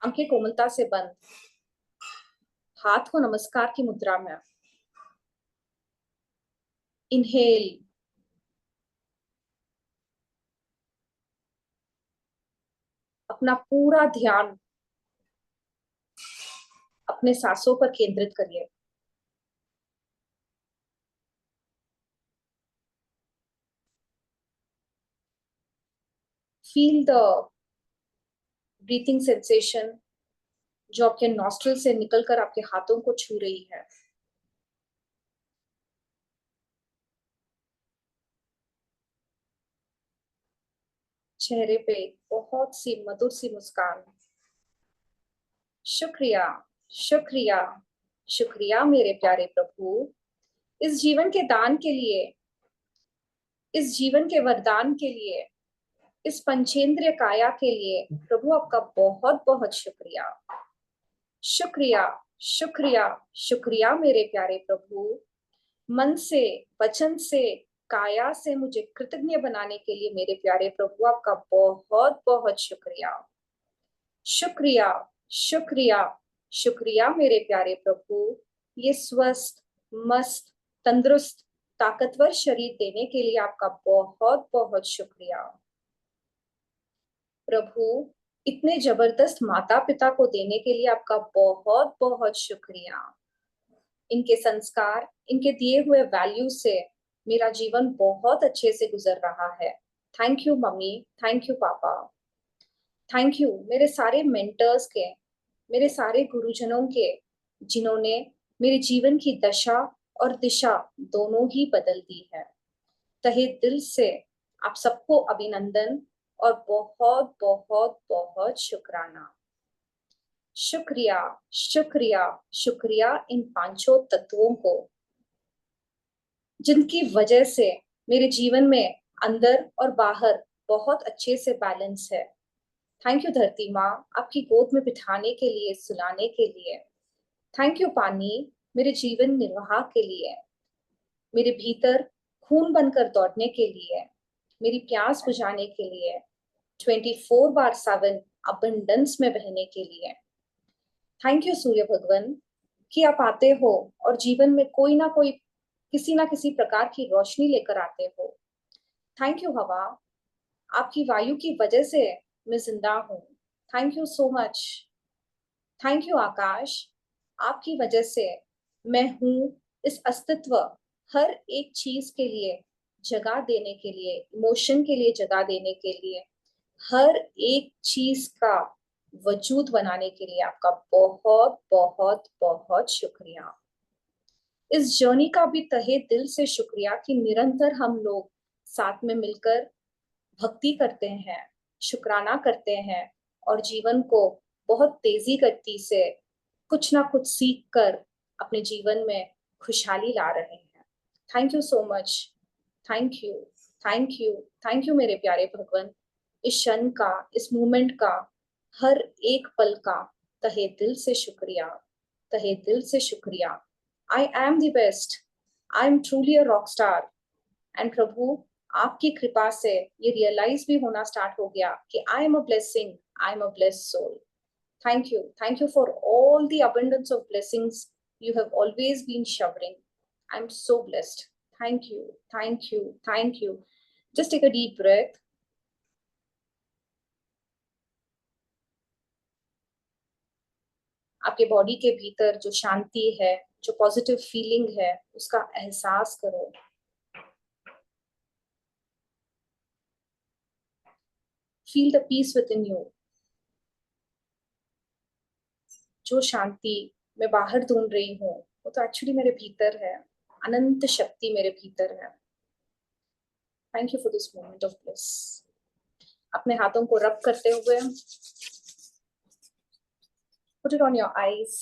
आंखें कोमलता से बंद, हाथ को नमस्कार की मुद्रा में। इनहेल, अपना पूरा ध्यान अपने सांसों पर केंद्रित करिए। फील द ब्रीथिंग सेंसेशन जो आपके नॉस्ट्रिल से निकलकर आपके हाथों को छू रही है। चेहरे पे बहुत सी मधुर सी मुस्कान। शुक्रिया, शुक्रिया, शुक्रिया मेरे प्यारे प्रभु, इस जीवन के दान के लिए, इस जीवन के वरदान के लिए, इस पंचेंद्रिय काया के लिए प्रभु आपका बहुत बहुत शुक्रिया। शुक्रिया, शुक्रिया, शुक्रिया मेरे प्यारे प्रभु, मन से, वचन से, काया से मुझे कृतज्ञ बनाने के लिए मेरे प्यारे प्रभु आपका बहुत बहुत शुक्रिया। शुक्रिया, शुक्रिया, शुक्रिया मेरे प्यारे प्रभु, ये स्वस्थ, मस्त, तंदुरुस्त, ताकतवर शरीर देने के लिए आपका बहुत बहुत शुक्रिया। प्रभु, इतने जबरदस्त माता पिता को देने के लिए आपका बहुत बहुत शुक्रिया। इनके संस्कार, इनके दिए हुए वैल्यू से मेरा जीवन बहुत अच्छे से गुजर रहा है। Thank you mummy, thank you पापा, थैंक यू मेरे सारे मेंटर्स के, मेरे सारे गुरुजनों के, जिन्होंने मेरे जीवन की दशा और दिशा दोनों ही बदल दी है। तहे दिल से आप सबको अभिनंदन और बहुत बहुत बहुत शुक्राना। शुक्रिया, शुक्रिया, शुक्रिया इन पांचों तत्वों को, जिनकी वजह से मेरे जीवन में अंदर और बाहर बहुत अच्छे से बैलेंस है। थैंक यू धरती माँ, आपकी गोद में बिठाने के लिए, सुलाने के लिए। थैंक यू पानी, मेरे जीवन निर्वाह के लिए, मेरे भीतर खून बनकर दौड़ने के लिए, मेरी प्यास बुझाने के लिए, 24/7 अबंडेंस में बहने के लिए। थैंक यू सूर्य भगवान कि आप आते हो और जीवन में कोई ना कोई, किसी ना किसी प्रकार की रोशनी लेकर आते हो। थैंक यू हवा, आपकी वायु की वजह से मैं जिंदा हूँ। Thank you so much. Thank you Akash, आपकी वजह से मैं हूँ, इस अस्तित्व, हर एक चीज के लिए जगह देने के लिए, इमोशन के लिए जगह देने के लिए, हर एक चीज का वजूद बनाने के लिए आपका बहुत बहुत बहुत शुक्रिया। इस जर्नी का भी तहे दिल से शुक्रिया कि निरंतर हम लोग साथ में मिलकर भक्ति करते हैं, शुक्राना करते हैं और जीवन को बहुत तेजी गति से कुछ ना कुछ सीख कर अपने जीवन में खुशहाली ला रहे हैं। Thank you so much. Thank you, thank you, thank you मेरे प्यारे भगवान, इस क्षण का, इस मोमेंट का, हर एक पल का तहे दिल से शुक्रिया, तहे दिल से शुक्रिया। I am the best, I am truly a rock star. And प्रभु, आपकी कृपा से ये रियलाइज भी होना स्टार्ट हो गया कि I am a blessing, I am a blessed soul. Thank you for all the abundance of blessings you have always been showering. I'm so blessed. Thank you, thank you, thank you. Just take a deep breath. आपके body के भीतर जो शांति है, जो positive feeling है, उसका एहसास करो। Feel the peace with in you. जो शांति मैं बाहर ढूंढ रही हूँ वो तो एक्चुअली मेरे भीतर है। अनंत शक्ति मेरे भीतर है। Thank you for this moment of bliss. अपने हाथों को रब करते हुए put it on your eyes.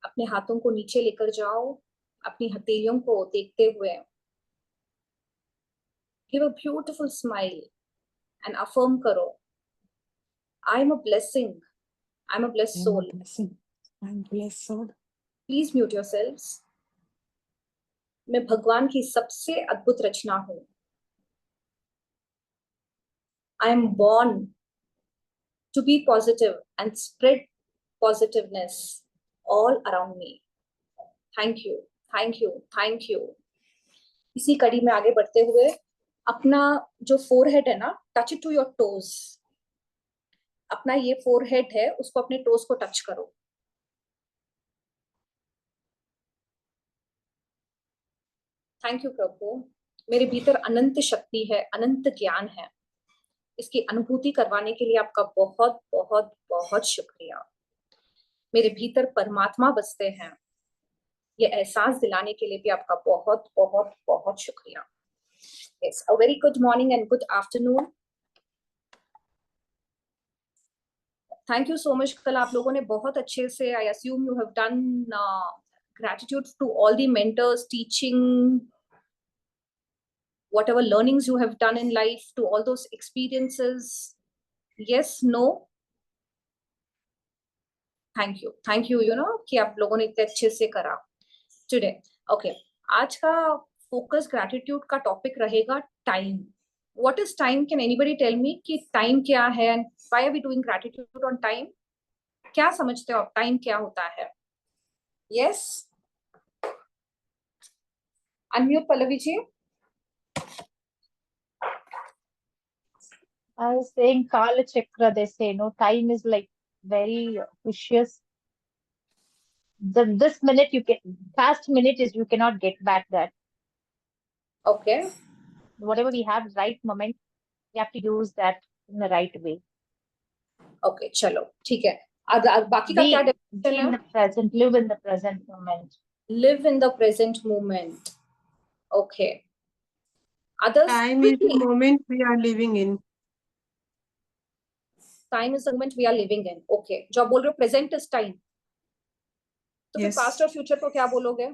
अपने हाथों को नीचे लेकर जाओ, अपनी हथेलियों को देखते हुए give a beautiful smile and affirm करो, I am a blessing, I am a blessed I'm a soul. blessing. I'm blessed soul. Please mute yourselves. मैं भगवान की सबसे अद्भुत रचना हूँ। I am born to be positive and spread positiveness all around me. Thank you, thank you, thank you. इसी कड़ी में आगे बढ़ते हुए अपना जो फोरहेड है ना, touch it to your toes. अपना ये फोरहेड है, उसको अपने टोज को टच करो. थैंक यू प्रभु. मेरे भीतर अनंत शक्ति है, अनंत ज्ञान है. इसकी अनुभूति करवाने के लिए आपका बहुत बहुत बहुत शुक्रिया. मेरे भीतर परमात्मा बसते हैं, ये एहसास दिलाने के लिए भी आपका बहुत बहुत बहुत शुक्रिया. Yes, a very good morning and good afternoon. Thank you so much. कल आप लोगों ने बहुत अच्छे से, I assume you have done gratitude to all the mentors, teaching, whatever learnings you have done in life, to all those experiences. Yes, no? Thank you. Thank you, you know, कि आप लोगों ने इतने अच्छे से करा. Today, okay. आज का focus gratitude का topic रहेगा time. What is time? Can anybody tell me कि time क्या है and why are we doing gratitude on time? क्या समझते हो आप time क्या होता है? Yes? Unmute Pallavi ji. I was saying Kala Chakra, they say, no, time is like very precious. This minute past minute is you cannot get back that. Okay. Whatever we have right moment, we have to use that in the right way. Okay, चलो ठीक है. बाकी का क्या definition है? In the present, live in the present moment. Live in the present moment. Okay. Others. Time is the moment we are living in. Time is the moment we are living in. Okay. जो आप बोल रहे हो present is time. तो फिर past और future को क्या बोलोगे?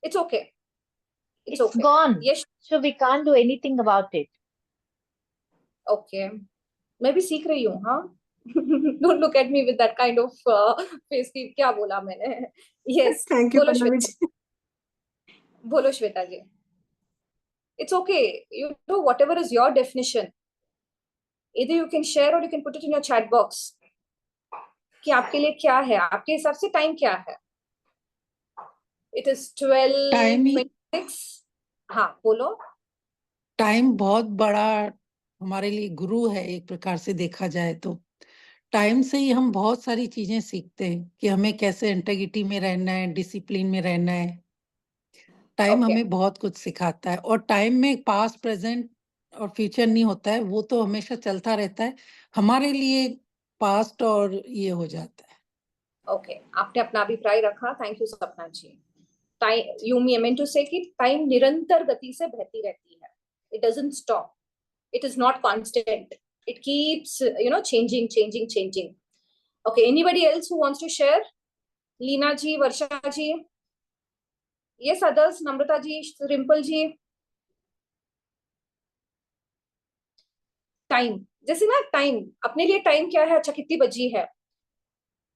It's okay. It's okay. Gone. Yes. So we can't do anything about it. Okay. मैं भी सीख रही हूँ, हाँ. Don't look at me with that kind of face. की क्या बोला मैंने? Yes. Thank you, बोलो Pallavi श्वेता. बोलो श्वेता जी. It's okay. You know, whatever is your definition. Either you can share or you can put it in your chat box. कि आपके लिए क्या है? आपके हिसाब से टाइम क्या है? It is 12:26. हाँ, बोलो. टाइम बहुत बड़ा हमारे लिए गुरु है, एक प्रकार से देखा जाए तो. टाइम से ही हम बहुत सारी चीजें सीखते हैं कि हमें कैसे इंटेग्रिटी में रहना है, डिसिप्लिन में रहना है. टाइम हमें बहुत कुछ सिखाता है. और टाइम में पास्ट, प्रेजेंट और फ्यूचर नहीं होता है, वो तो हमेशा चलता रहता है. हमारे लिए पास्ट और ये हो जाता है. ओके, आपने अपना अभिप्राय रखा. थैंक यू सपना जी. टाइम, यू मीन टू से कि टाइम निरंतर गति से बहती रहती है. It doesn't stop. It is not constant. It keeps, you know, changing. Okay, anybody else who wants to share? Leena ji, Varsha ji. Yes, others. Namrata ji, Rimpal ji. Time, जैसे ना, टाइम अपने लिए टाइम क्या है? अच्छा, कितनी बजी है?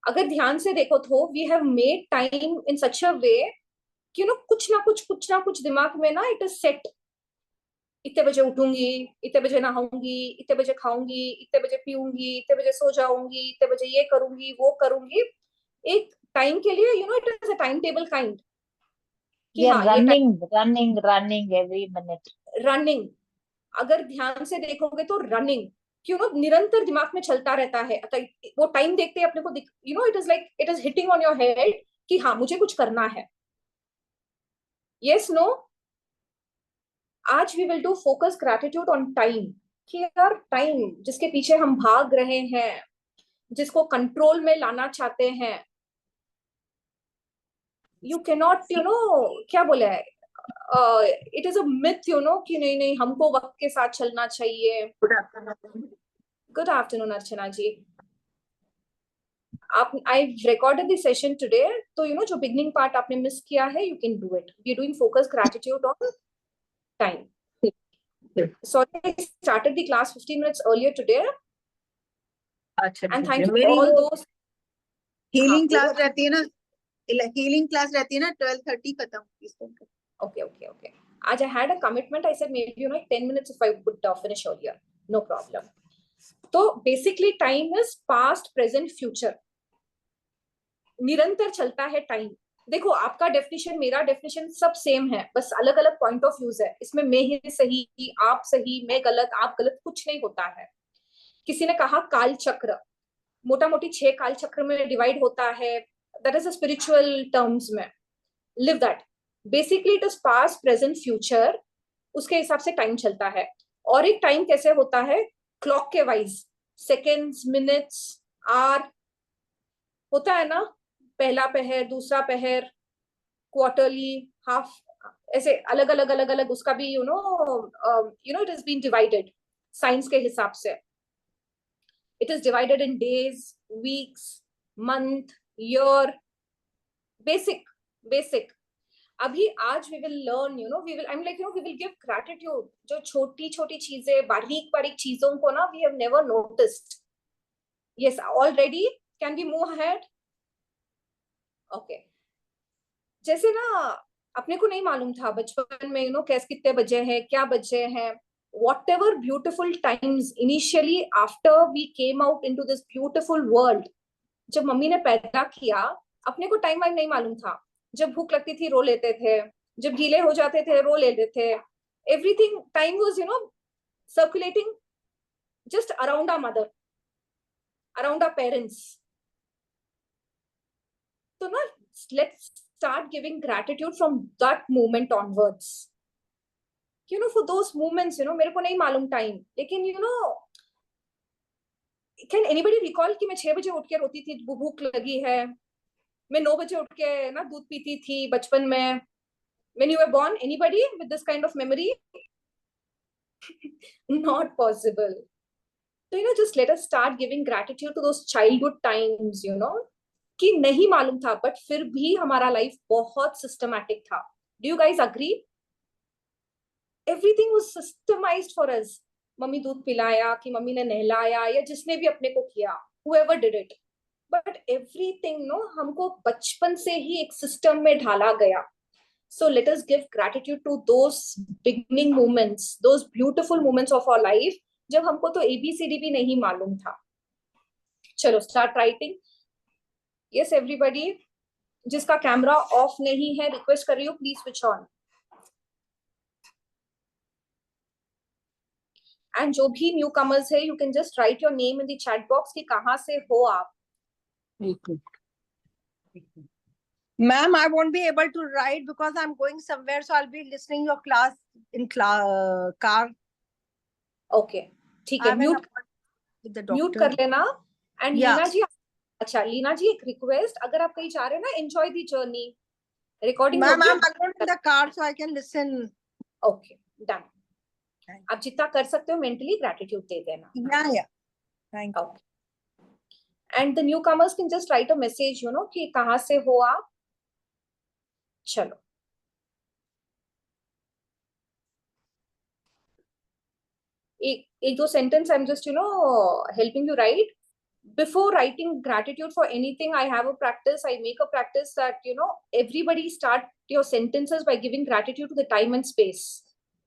अगर ध्यान से देखो तो we have made time in such a way कि नो कुछ ना कुछ दिमाग में ना इट इज सेट. इतने बजे उठूंगी, इतने बजे नहाऊंगी, इतने बजे खाऊंगी, इतने बजे पीऊंगी, इतने बजे सो जाऊंगी, इतने बजे ये करूंगी, वो करूंगी. एक टाइम के लिए, you know, it is a timetable kind. We are running every minute. Running. अगर ध्यान से देखोगे तो रनिंग, क्यों नो, निरंतर दिमाग में चलता रहता है. वो टाइम देखते ही अपने को, you know, it is like it is hitting on your head कि हाँ, मुझे कुछ करना है. Yes, no. आज we will do focus gratitude on time. कि यार, टाइम जिसके पीछे हम भाग रहे हैं, जिसको कंट्रोल में लाना चाहते हैं, यू कैनॉट, यू नो, क्या बोला है, it is a myth, you know, कि नहीं हमको वक्त के साथ चलना चाहिए. Good afternoon Archana ji. I recorded the session today, तो यू नो, जो बिगनिंग पार्ट आपने मिस किया है, you can do it. We are doing focus gratitude on time. Sorry, I started the class 15 minutes earlier today. And thank you all those. Healing class रहती है ना, healing class रहती है ना, 12:30 खत्म. Okay. आज I had a commitment. I said maybe 10 minutes if I would finish earlier. No problem. तो basically time is past, present, future. निरंतर चलता है टाइम. देखो आपका डेफिनेशन मेरा डेफिनेशन सब सेम है, बस अलग अलग पॉइंट ऑफ व्यूज है. इसमें मैं ही सही, आप सही, मैं गलत, आप गलत, कुछ नहीं होता है. किसी ने कहा काल चक्र, मोटा मोटी 6 काल चक्र में डिवाइड होता है. That is a spiritual terms में. Live that. Basically it is past, present, future. उसके हिसाब से टाइम चलता है. और एक टाइम कैसे होता है? क्लॉक के वाइज, सेकेंड्स, मिनट्स, आवर होता है ना. पहला पहर, दूसरा पहर, क्वार्टरली, हाफ, ऐसे अलग अलग अलग अलग उसका भी it is been divided science के हिसाब से. It is divided in days, weeks, month, year. Basic basic. अभी आज we will learn we will, I am like we will give gratitude. जो छोटी छोटी चीजें, बारीक बारीक चीजों को ना we have never noticed. Yes, already. Can we move ahead? Okay. जैसे ना अपने को नहीं मालूम था बचपन में कैसे कितने बजे हैं, क्या बजे हैं. whatever beautiful times initially after we came out into this beautiful world, जब मम्मी ने पैदा किया अपने को टाइम वाइम नहीं मालूम था. जब भूख लगती थी रो लेते थे, जब गीले हो जाते थे रो लेते थे. Everything time was circulating just around our mother, around our parents. So now let's start giving gratitude from that moment onwards. For those moments, मेरे को नहीं मालूम टाइम, लेकिन can anybody recall कि मैं 6 बजे उठ के रोती थी, भूख लगी है. मैं 9 बजे उठ के ना दूध पीती थी बचपन में. When you were born, anybody with this kind of memory? Not possible. So just let us start giving gratitude to those childhood times, कि नहीं मालूम था बट फिर भी हमारा लाइफ बहुत सिस्टमैटिक था. Do you guys agree? Everything was systemised for us. Mummy दूध पिलाया कि मम्मी ने नहलाया या जिसने भी अपने को किया, whoever did it, but everything हमको बचपन से ही एक सिस्टम में ढाला गया. So let us give gratitude to those beginning moments, those beautiful moments of our life, जब हमको तो ABCD भी नहीं मालूम था. चलो start writing. Yes, everybody. जिसका कैमरा ऑफ नहीं है रिक्वेस्ट कर रही हूँ प्लीज स्विच ऑन. एंड जो भी न्यू कमर्स है you can just right your name in the chat box कि कहाँ से हो आप. Ma'am, I won't be able to write because I'm going somewhere, so I'll be listening your class in car. Okay ठीक है. Mute कर लेना. And Leena जी, अच्छा लीना जी एक रिक्वेस्ट, अगर आप कहीं जा रहे हो ना, enjoy the journey. Recording Ma'am, I'm alone in the car so I can listen. Okay done. आप जितना कर सकते हो मेंटली ग्रैटिट्यूड दे देना. Yeah. Thank you. And the new commerce can just right a message कि कहाँ से हो आप. चलो. एक दो sentence I am just helping you write. Before writing gratitude for anything, I have a practice. I make a practice that everybody start your sentences by giving gratitude to the time and space.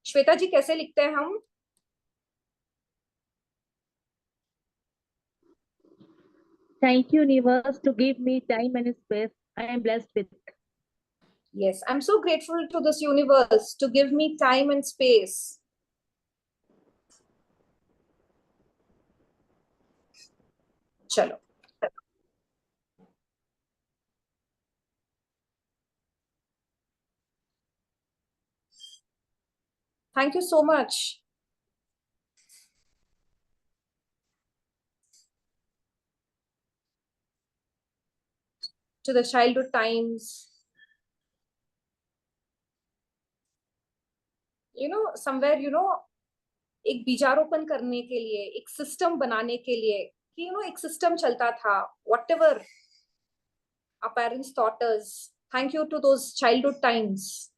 Shweta ji कैसे लिखते हैं हम? Thank you, universe, to give me time and space. I am blessed with. Yes, I'm so grateful to this universe to give me time and space. चलो. Thank you so much. To the childhood times. Somewhere, एक बीजारोपण करने के लिए, एक system बनाने के लिए कि एक सिस्टम चलता था. Whatever our parents taught us. Thank you to those childhood times.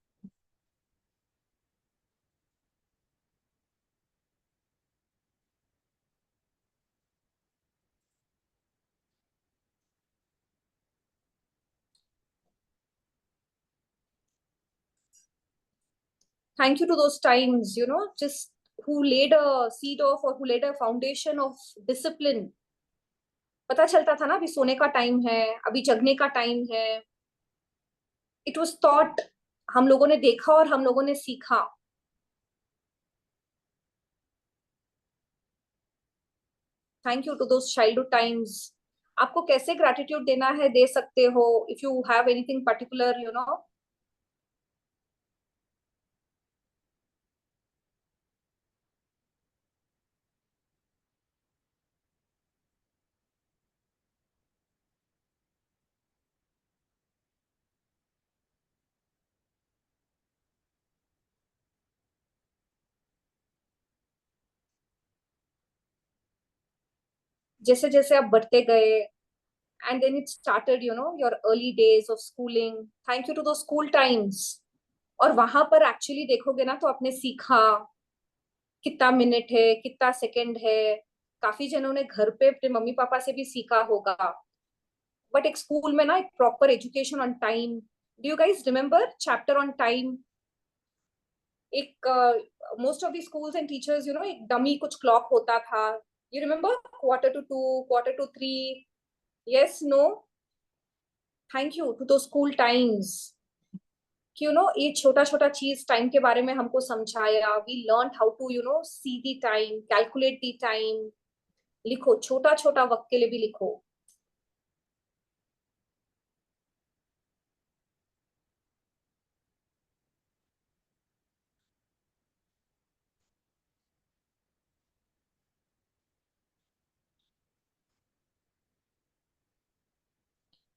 Thank you to those times, just who laid a seed of or who laid a foundation of discipline. पता चलता था ना अभी सोने का टाइम है, अभी जगने का टाइम है. It was taught, हम लोगों ने देखा और हम लोगों ने सीखा. Thank you to those childhood times. आपको कैसे gratitude देना है दे सकते हो. If you have anything particular, जैसे जैसे आप बढ़ते गए, and then it started, your early days of schooling. Thank you to those school times. और वहां पर एक्चुअली देखोगे ना तो आपने सीखा कितना मिनट है, कितना सेकंड है. काफी जनों ने घर पे अपने मम्मी पापा से भी सीखा होगा. बट एक स्कूल में ना एक proper education on time. Do you guys remember chapter on time? एक most of the schools and teachers, एक डमी कुछ क्लॉक होता था. You remember Quarter to 2, Quarter to 3? Yes, no? Thank you to those school times. कि ये छोटा छोटा चीज टाइम के बारे में हमको समझाया. We learn how to see the time, calculate the time. लिखो, छोटा छोटा वक्त के लिए भी लिखो.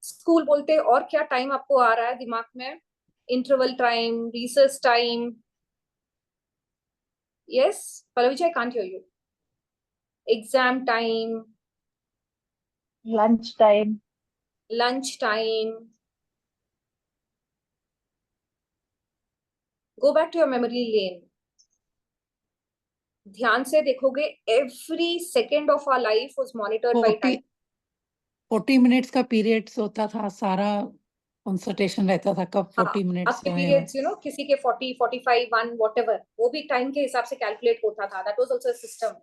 स्कूल बोलते और क्या टाइम आपको आ रहा है दिमाग में? Interval time, recess time. Yes Pallavi ji, I can't hear you. Exam time, Lunch time. Lunch time. Go back to your memory lane. ध्यान से देखोगे, every second of our life was monitored by time. 40 minutes का periods होता था, सारा consultation रहता था कब 40 मिनट्स आपके हैं. पीरियड्स, किसी के 40, 45, 1, व्हाटएवर, वो भी टाइम के हिसाब से कैलकुलेट होता था. That was also a system.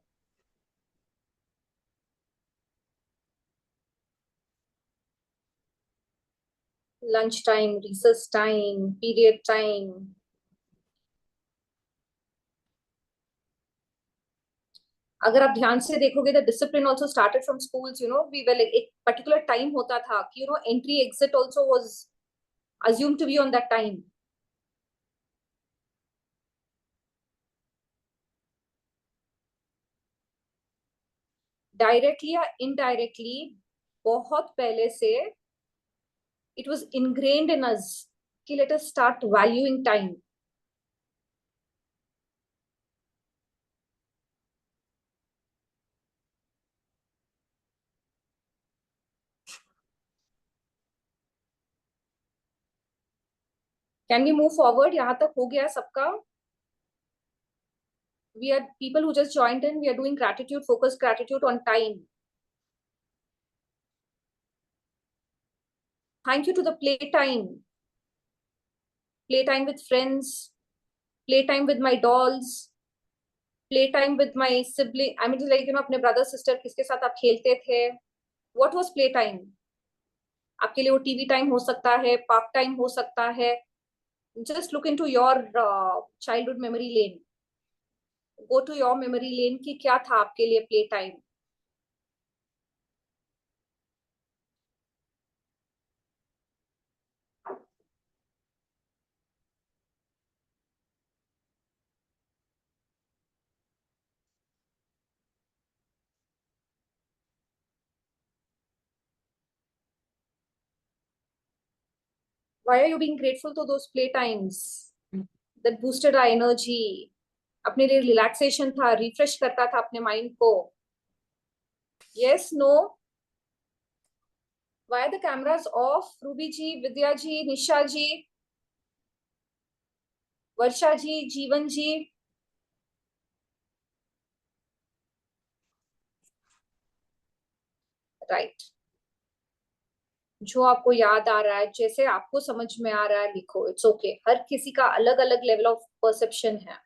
Lunch time, recess time, period time. अगर आप ध्यान से देखोगे, the discipline also started from schools. We were like, एक पर्टिकुलर टाइम होता था कि entry exit also was assumed to be on that time. Directly या इनडायरेक्टली बहुत पहले से it was ingrained in us कि let us start valuing time. Can we move forward? यहाँ तक हो गया सबका? We are people who just joined in. We are doing gratitude, focused gratitude on time. Thank you to the playtime. Playtime with friends. Playtime with my dolls. Playtime with my sibling. I mean, like अपने brother sister किसके साथ आप खेलते थे? What was playtime? आपके लिए वो TV time हो सकता है, पार्क टाइम हो सकता है. Just look into your childhood memory lane. Go to your memory lane कि क्या था आपके लिए play time. Why are you being grateful to those play times that boosted our energy? अपने लिए रिलैक्सेशन था, रिफ्रेश करता था अपने माइंड को. Yes, no? Why are the cameras off? Ruby ji, Vidya ji, Nisha ji, Varsha ji, Jeevan ji. Right. जो आपको याद आ रहा है, जैसे आपको समझ में आ रहा है लिखो, इट्स ओके। हर किसी का अलग अलग लेवल ऑफ परसेप्शन है।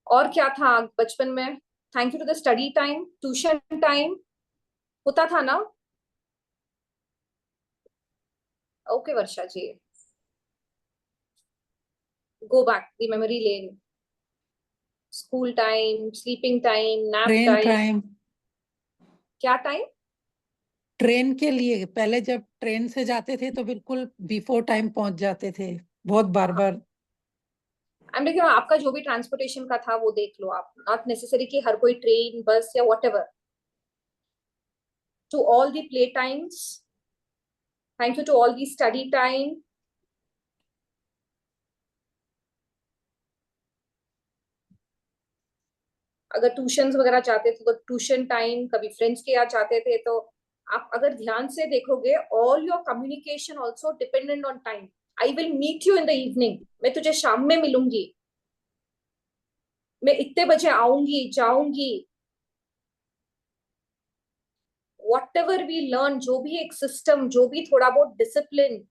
और क्या था बचपन में? Thank you to the study time, tuition time होता था ना? Okay Varsha ji, go back the memory lane. School time, sleeping time, nap train time. Time, क्या टाइम? ट्रेन के लिए पहले जब ट्रेन से जाते थे तो बिल्कुल बिफोर टाइम पहुंच जाते थे, बहुत बार बार। देखिए आपका जो भी ट्रांसपोर्टेशन का था वो देख लो आप, नॉट नेसेसरी कि हर कोई ट्रेन बस या whatever. To all the play times, thank you to all the study time. अगर ट्यूशन वगैरह जाते थे तो ट्यूशन टाइम, कभी फ्रेंड्स के यहाँ जाते थे तो आप अगर ध्यान से देखोगे, all your communication also dependent on time. I will meet you in the evening, मैं तुझे शाम में मिलूंगी, मैं इतने बजे आऊंगी जाऊंगी। वॉट एवर वी लर्न, जो भी एक सिस्टम, जो भी थोड़ा बहुत डिसिप्लिन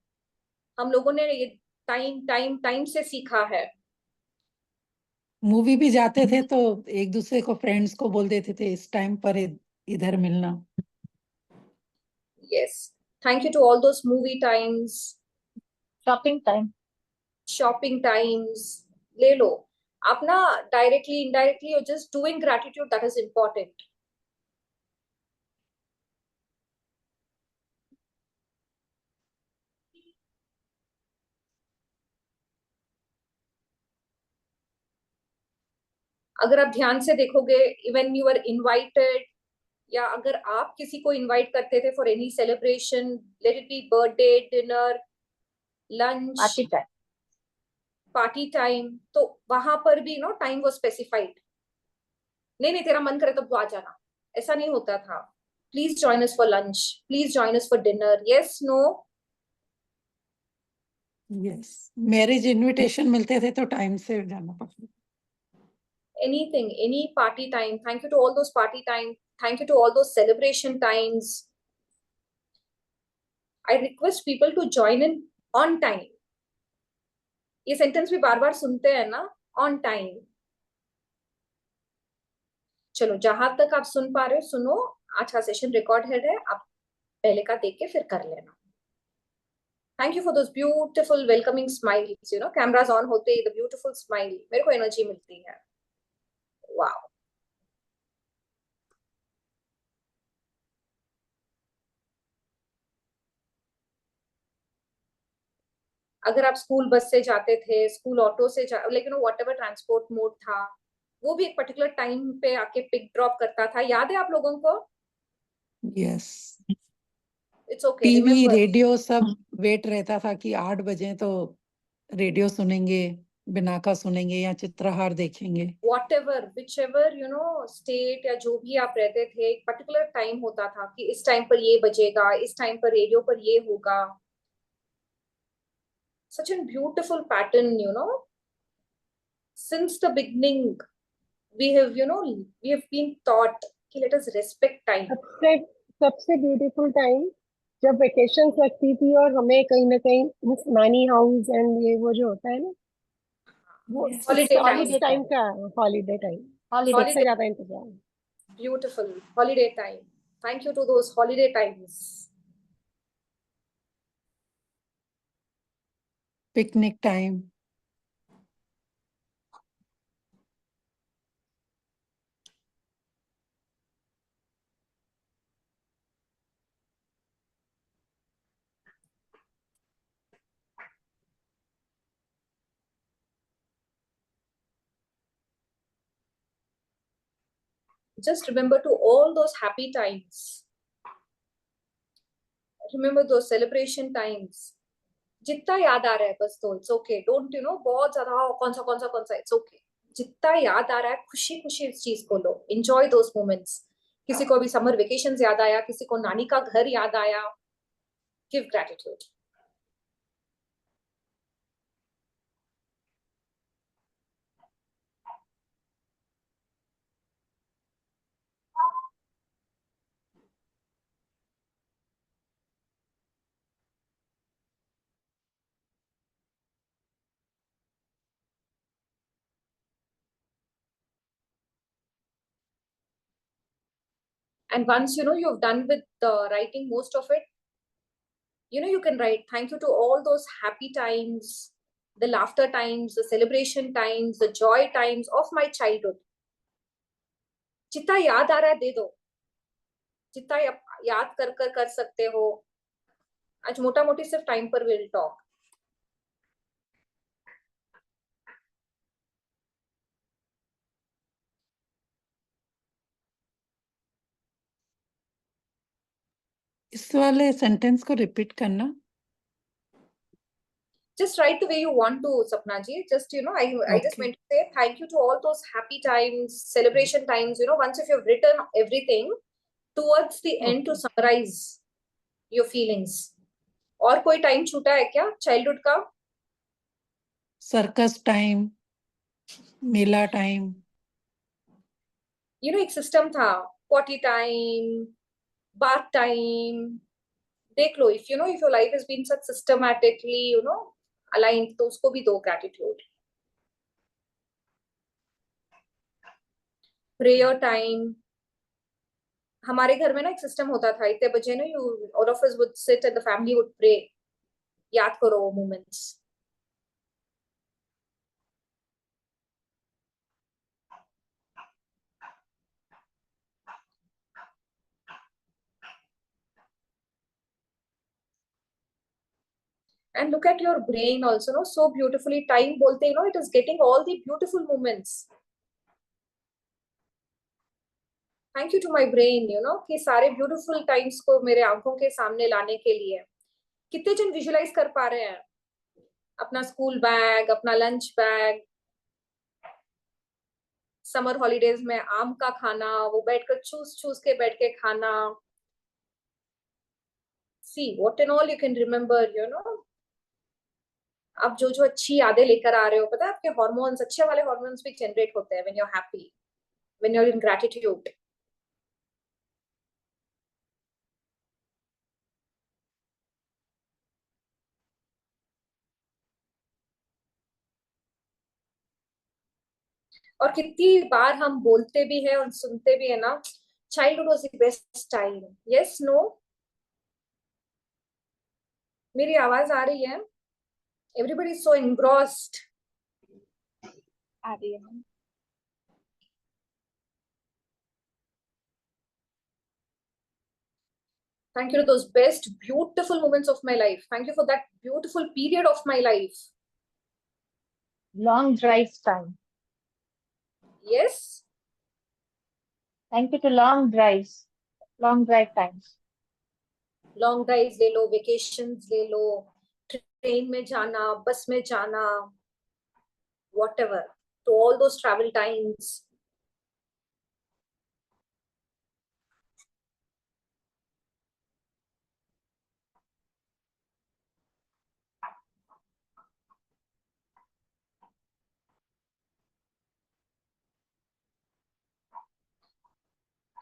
हम लोगों ने ये टाइम टाइम टाइम से सीखा है। मूवी भी जाते थे तो एक दूसरे को, फ्रेंड्स को बोल देते थे इस टाइम पर इधर मिलना। Yes, thank you to all those movie times, Shopping time. Shopping times. ले लो आप ना, directly indirectly you just doing gratitude, that is important. अगर आप ध्यान से देखोगे, इवन यू आर इनवाइटेड, या अगर आप किसी को इनवाइट करते थे for any celebration, let it be birthday, dinner, lunch, Party time. Party time, तो वहां पर भी नो टाइम वो स्पेसिफाइड। नहीं नहीं तेरा मन करे तो तू आ जाना, ऐसा नहीं होता था। Please join us for lunch, please join us for dinner, yes no. Yes, marriage invitation मिलते थे तो टाइम से जाना पड़ता। Anything, any party time, thank you to all those party time, thank you to all those celebration times. I request people to join in on time. ये sentence भी बार बार सुनते हैं ना, ऑन टाइम। चलो जहां तक आप सुन पा रहे हो सुनो, आज का सेशन रिकॉर्डेड है, आप पहले का देख के फिर कर लेना। Thank you for those beautiful welcoming smiles, you know cameras on होते ही द ब्यूटीफुल स्माइल, मेरे को एनर्जी मिलती है। वाओ। अगर आप स्कूल बस से जाते थे, स्कूल ऑटो से लेकिन व्हाट एवर ट्रांसपोर्ट मोड था, वो भी एक पर्टिकुलर टाइम पे आके पिक ड्रॉप करता था, याद है आप लोगों को? Yes, it's okay, TV remember. Radio सब वेट रहता था कि 8 बजे तो रेडियो सुनेंगे, बिनाका सुनेंगे या चित्रहार देखेंगे। Whatever whichever you know state या जो भी आप रहते थे, एक पर्टिकुलर टाइम होता था कि इस टाइम पर ये बजेगा, इस टाइम पर रेडियो पर ये होगा। such a beautiful pattern, you know, since the beginning we have, you know, we have been taught कि let us respect time. सबसे सबसे ब्यूटीफुल टाइम जब वेकेशन लगती थी और हमें कहीं ना कहीं नानी हाउस एंड ये वो जो होता है ना, वो Holiday उस टाइम का हॉलीडे टाइम, Holiday. सबसे ज्यादा इंतजार। beautiful holiday time. Thank you to those holiday times. Picnic time, Just remember to all those happy times, remember those celebration times. जितना याद आ रहा है बस, तो it's okay, don't you know बहुत ज्यादा कौन सा, इट्स ओके। जितना याद आ रहा है खुशी खुशी इस चीज को लो, एंजॉय दोस मोमेंट्स। किसी को अभी समर वेकेशन याद आया, किसी को नानी का घर याद आया, give gratitude. And once you've done with writing most of it, you can write thank you to all those happy times, the laughter times, the celebration times, the joy times of my childhood. जितना याद आ रहा है दे दो, जितना याद कर सकते हो. आज मोटा मोटी सिर्फ टाइम पर विल टॉक. इस वाले सेंटेंस को रिपीट करना. Just write the way you want to, Sapna ji. Just I just meant to say thank you to all those happy times, celebration times. Once if you've written everything, towards the end to summarize your feelings. और कोई time छूटा है क्या childhood का? Circus time, मेला time. एक system था, potty time, bath time. देख लो, if your life has been such systematically aligned, तो उसको भी दो gratitude. Prayer time. हमारे घर में ना एक सिस्टम होता था, इतने बजे all of us would sit and the family would pray. याद करो वो moments. And look at your brain also, so beautifully. Time bolte, it is getting all the beautiful moments. Thank you to my brain, कि सारे beautiful times को मेरे आंखों के सामने लाने के लिए. कितने जन visualize कर पा रहे हैं अपना स्कूल बैग, अपना लंच बैग, समर हॉलीडेज में आम का खाना, वो बैठकर चूस के बैठ के खाना. See what and all you can remember, आप जो अच्छी यादें लेकर आ रहे हो, पता है आपके हार्मोन्स, अच्छे वाले हार्मोन्स भी जनरेट होते हैं when you're happy, when you're in gratitude. और कितनी बार हम बोलते भी हैं और सुनते भी है ना, childhood was the best time. Yes, no? मेरी आवाज आ रही है? Everybody is so engrossed. आ रही है. Thank you to those best, beautiful moments of my life. Thank you for that beautiful period of my life. Long drive time. Yes. Thank you to long drive times. Long drives ले लो, vacations ले लो, train में जाना, बस में जाना, whatever. To all those travel times.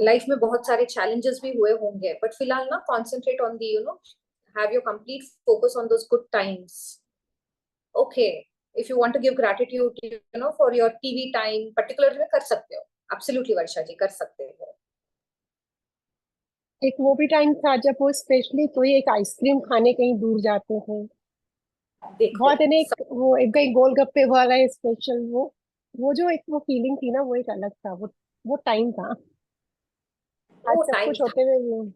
Life में बहुत सारे challenges भी हुए होंगे, but फिलहाल ना concentrate on the have your complete focus on those good times. Okay, if you want to give gratitude for your TV time particularly कर सकते हो. Absolutely वर्षा जी, कर सकते हो. एक वो भी टाइम था जब वो स्पेशली कोई एक आइसक्रीम खाने कहीं दूर जाते थे. बहुत है ना, वो एक गोलगप्पे वाला है स्पेशल, वो जो एक वो फीलिंग थी ना, वो एक अलग था. वो टाइम था. आज सब कुछ होते हुए भी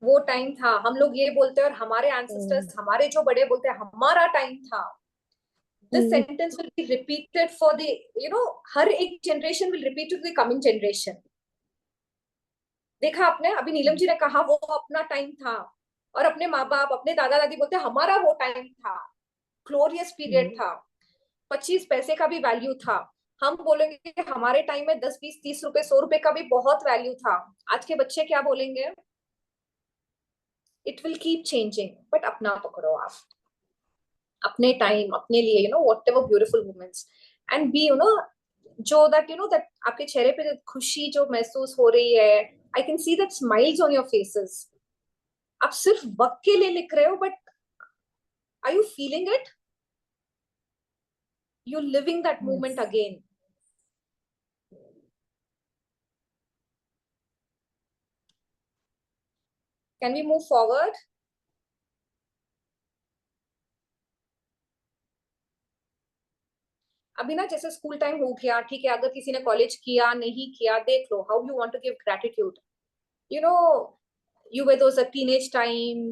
वो टाइम था. हम लोग ये बोलते हैं और हमारे एंसेस्टर्स, हमारे जो बड़े बोलते हैं हमारा टाइम था. This sentence will be repeated for the हर एक generation will repeat to the coming generation. देखा आपने, अभी नीलम जी ने कहा वो अपना टाइम था, और अपने माँ बाप, अपने दादा दादी बोलते हमारा वो टाइम था, ग्लोरियस पीरियड था, 25 पैसे का भी वैल्यू था. हम बोलेंगे कि हमारे टाइम में 10, 20, 30 रुपए, 100 रुपए का भी बहुत वैल्यू था. आज के बच्चे क्या बोलेंगे? It will keep changing, but अपना पकड़ो आप, अपने टाइम, अपने लिए, you know, whatever beautiful moments, and be, you know, जो दैट, यू नो, दैट आपके चेहरे पे खुशी जो महसूस हो रही है, I can see that smiles on your faces. आप सिर्फ वक्त के लिए लिख रहे हो, but are you feeling it? You living that moment again. Can we move forward? अभी ना जैसे स्कूल टाइम हो गया, ठीक है, अगर किसी ने कॉलेज किया नहीं किया, देख लो, how you want to give gratitude, you know, you were those a teenage time,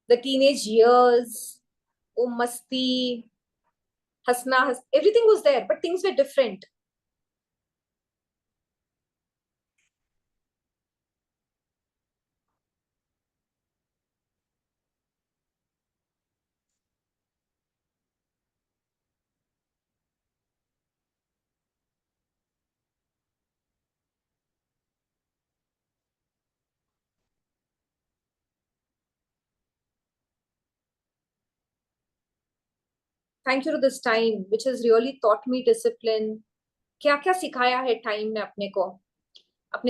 the teenage years, oh masti, everything was there, but things were different. Thank you to this time which has really taught me discipline. क्या क्या सिखाया है time ने अपने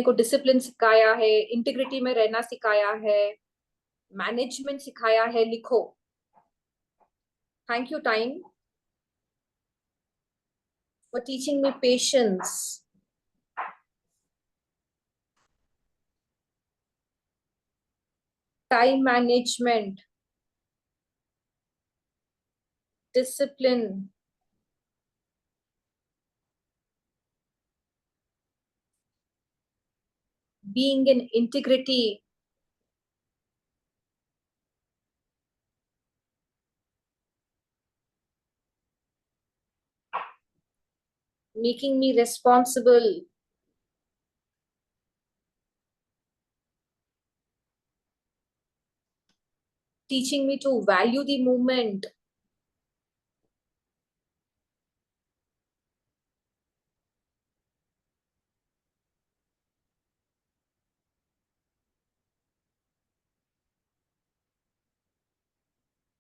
को discipline सिखाया है, integrity में रहना सिखाया है, मैनेजमेंट सिखाया है। लिखो। Thank you time for teaching me patience, time management, discipline, being in integrity, making me responsible, teaching me to value the moment,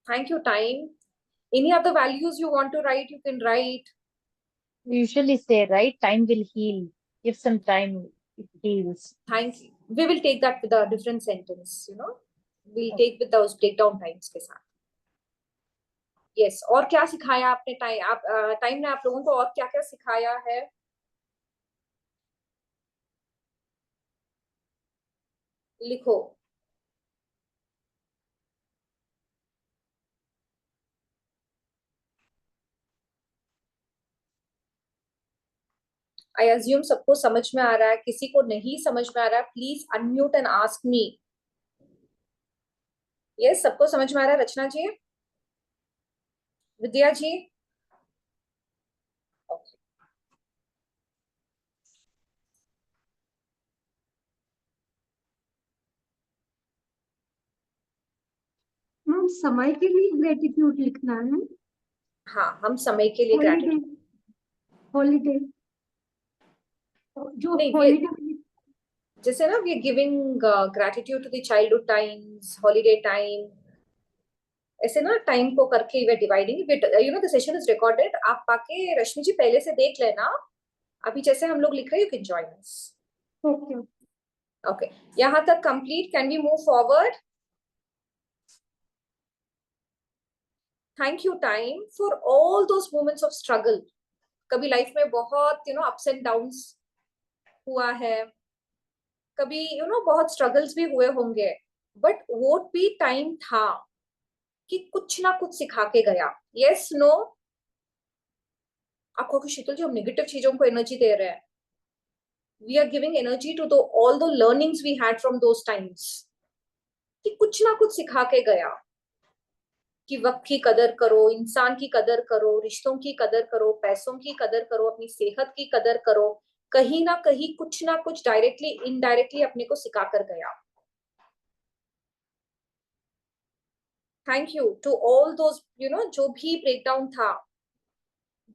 thank you time. Any other values you want to write, you can write. We usually say, right? Time will heal. Give some time, it heals. Thank you. We will take that with a different sentence, you know. We'll take with those breakdown times के साथ. Yes. और क्या सिखाया आपने time ने आप लोगों को और क्या क्या सिखाया है? लिखो। आई अज्यूम सबको समझ में आ रहा है, किसी को नहीं समझ में आ रहा है please unmute and ask me. Yes, सबको समझ में आ रहा है? रचना जी, विद्या जी, मैम समय के लिए ग्रेटिट्यूड लिखना है। हाँ, हम समय के लिए ग्रेटिट्यूड। हॉलीडे जो नहीं, हॉलीडे जैसे ना we are giving gratitude to the childhood times, holiday time, ऐसे ना टाइम को करके we dividing. You know the session is recorded, आप आके रश्मि जी पहले से देख लेना। अभी जैसे हम लोग लिख रहे हैं, you can join us. Okay okay, यहाँ तक complete. Can we move forward? Thank you time for all those moments of struggle. कभी लाइफ में बहुत you know ups and downs हुआ है, कभी यू नो बहुत स्ट्रगल्स भी हुए होंगे, बट वो भी टाइम था कि कुछ ना कुछ सिखा के गया। Yes no? आपको कि शीतल जी हम नेगेटिव चीजों को एनर्जी दे रहे हैं। We are giving energy to all the learnings we had from those times, कि कुछ ना कुछ सिखा के गया कि वक्त की कदर करो, इंसान की कदर करो, रिश्तों की कदर करो, पैसों की कदर करो, अपनी सेहत की कदर करो। कहीं ना कहीं कुछ ना कुछ डायरेक्टली इनडायरेक्टली अपने को सिखा कर गया। Thank you to all those you know, जो भी ब्रेकडाउन था,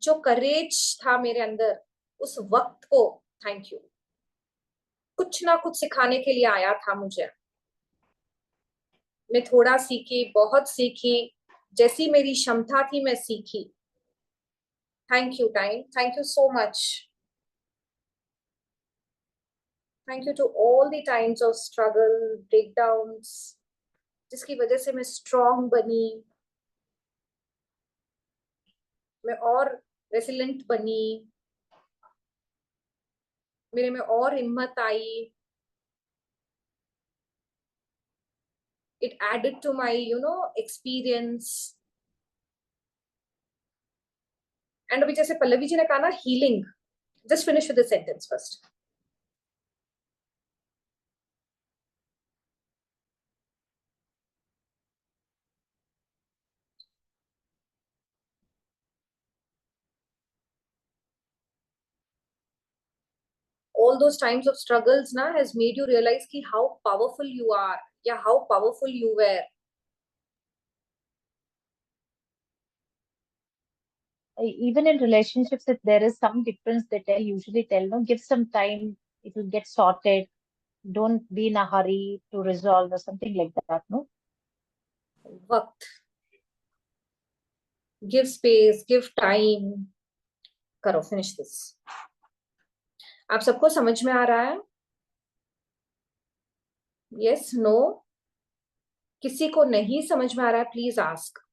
जो करेज था मेरे अंदर उस वक्त को, थैंक यू। कुछ ना कुछ सिखाने के लिए आया था मुझे। मैं थोड़ा सीखी, बहुत सीखी, जैसी मेरी क्षमता थी मैं सीखी। Thank you time, thank you so much. Thank you to all the times of struggle, breakdowns, जिसकी वजह से मैं स्ट्रांग बनी, मैं और रेसिलेंट बनी, मेरे में और हिम्मत आई। It added to my experience. And अभी जैसे पल्लवी जी ने कहा ना, healing, just finish with the sentence first. all those times of struggles na has made you realize ki how powerful you are, या how powerful you were. Even in relationships, if there is some difference, they usually tell, no, give some time, it will get sorted. Don't be in a hurry to resolve or something like that, no? वक्त, give space, give time, करो, finish this. आप सबको समझ में आ रहा है? Yes, no? किसी को नहीं समझ में आ रहा है, please ask.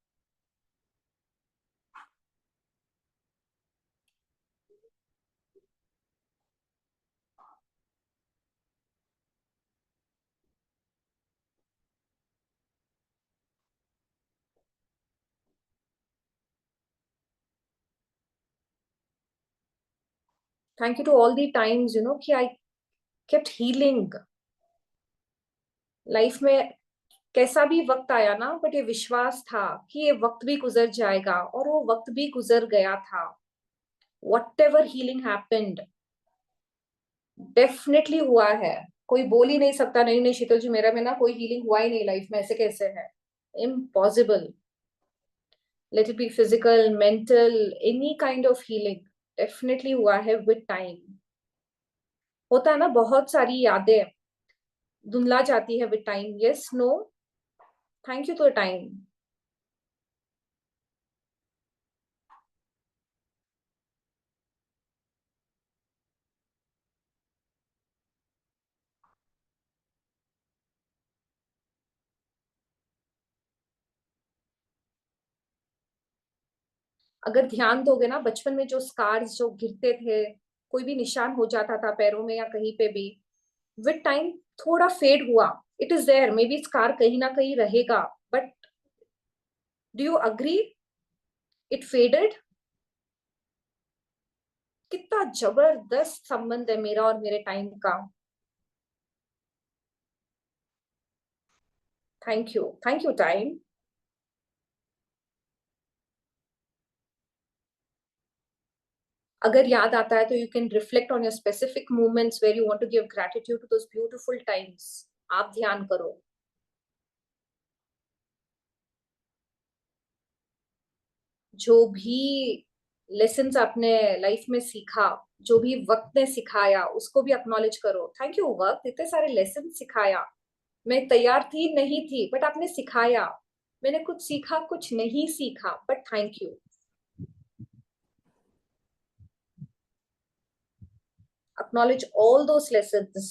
Thank you to all the times कि I kept healing. लाइफ में कैसा भी वक्त आया ना, बट ये विश्वास था कि ये वक्त भी गुजर जाएगा, और वो वक्त भी गुजर गया था। Whatever healing happened, डेफिनेटली हुआ है। कोई बोल ही नहीं सकता नहीं नहीं शीतल जी मेरा में ना कोई हीलिंग हुआ ही नहीं लाइफ में, ऐसे कैसे है? Impossible. Let it be physical, mental, any kind of healing definitely हुआ है विद टाइम। होता है ना, बहुत सारी यादें धुंधला जाती है with time. Yes, no? Thank you to time. अगर ध्यान दोगे ना, बचपन में जो स्कार्स जो गिरते थे, कोई भी निशान हो जाता था पैरों में या कहीं पे भी, विद टाइम थोड़ा फेड हुआ। It is there, maybe scar कहीं ना कहीं रहेगा, but do you agree it faded? कितना जबरदस्त संबंध है मेरा और मेरे टाइम का। Thank you time. अगर याद आता है तो you can reflect on your specific moments where you want to give gratitude to those beautiful times. आप ध्यान करो। जो भी लेसन्स आपने लाइफ में सीखा, जो भी वक्त ने सिखाया, उसको भी अक्नॉलेज करो। थैंक यू वक्त, इतने सारे लेसन सिखाया। मैं तैयार थी नहीं थी, बट आपने सिखाया। मैंने कुछ सीखा, कुछ नहीं सीखा, but thank you. Acknowledge all those lessons.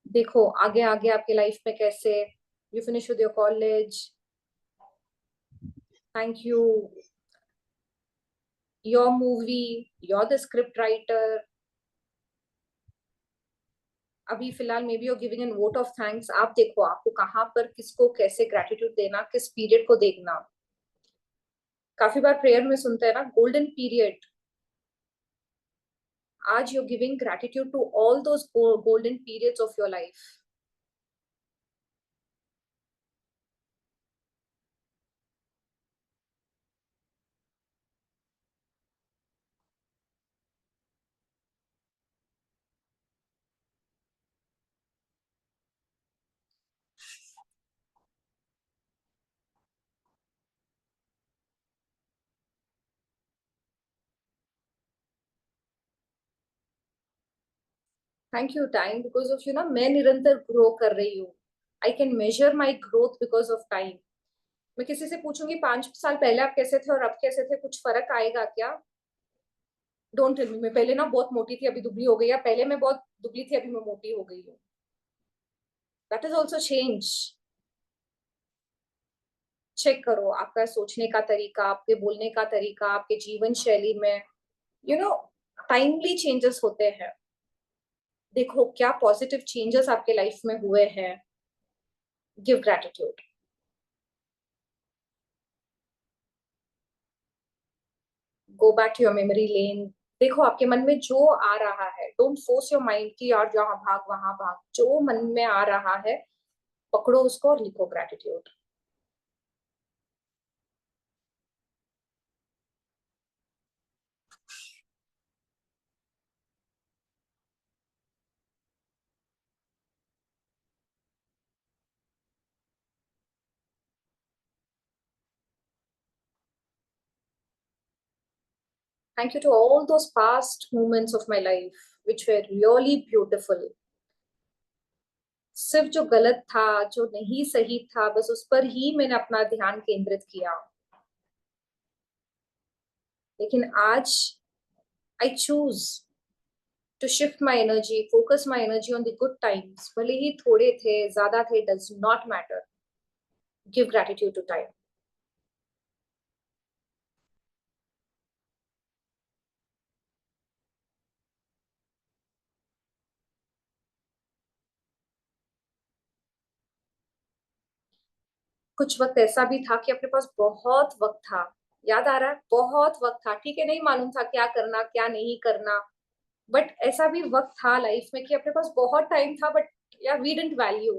देखो आगे आगे आपके लाइफ में कैसे you finish with your college. Thank you. Your movie, your the script writer. अभी फिलहाल may be you giving an vote of thanks. आप देखो आपको कहाँ पर किसको कैसे ग्रेटिट्यूड देना, किस पीरियड को देखना। काफी बार प्रेयर में सुनते हैं ना, गोल्डन पीरियड। आज you giving gratitude to all those golden periods of your life. Thank you time, because of ना मैं निरंतर ग्रो कर रही हूँ. I can measure my growth because of time. मैं किसी से पूछूंगी 5 साल पहले आप कैसे थे और अब कैसे थे, कुछ फर्क आएगा क्या? Don't tell me. मैं पहले ना बहुत मोटी थी अभी दुबली हो गई, या पहले मैं बहुत दुबली थी अभी मैं मोटी हो गई हूँ. That is also change. Check करो आपका सोचने का तरीका, आपके बोलने का तरीका, आपके जीवन शैली में टाइमली चेंजेस होते हैं. देखो क्या पॉजिटिव चेंजेस आपके लाइफ में हुए हैं. Give gratitude. Go back to your memory lane. देखो आपके मन में जो आ रहा है, डोंट फोर्स योर माइंड कि यार जहां भाग वहां भाग. जो मन में आ रहा है पकड़ो उसको और लिखो gratitude. Thank you to all those past moments of my life which were really beautiful. सिर्फ जो गलत था, जो नहीं सही था, बस उस पर ही मैंने अपना ध्यान केंद्रित किया. लेकिन आज I choose to shift my energy, focus my energy on the good times. भले ही थोड़े थे, ज्यादा थे, does not matter. Give gratitude to time. कुछ वक्त ऐसा भी था कि अपने पास बहुत वक्त था. याद आ रहा है? बहुत वक्त था. ठीक है, नहीं मालूम था क्या करना क्या नहीं करना, बट ऐसा भी वक्त था लाइफ में कि अपने पास बहुत टाइम था, बट यार वी डिडंट वैल्यू.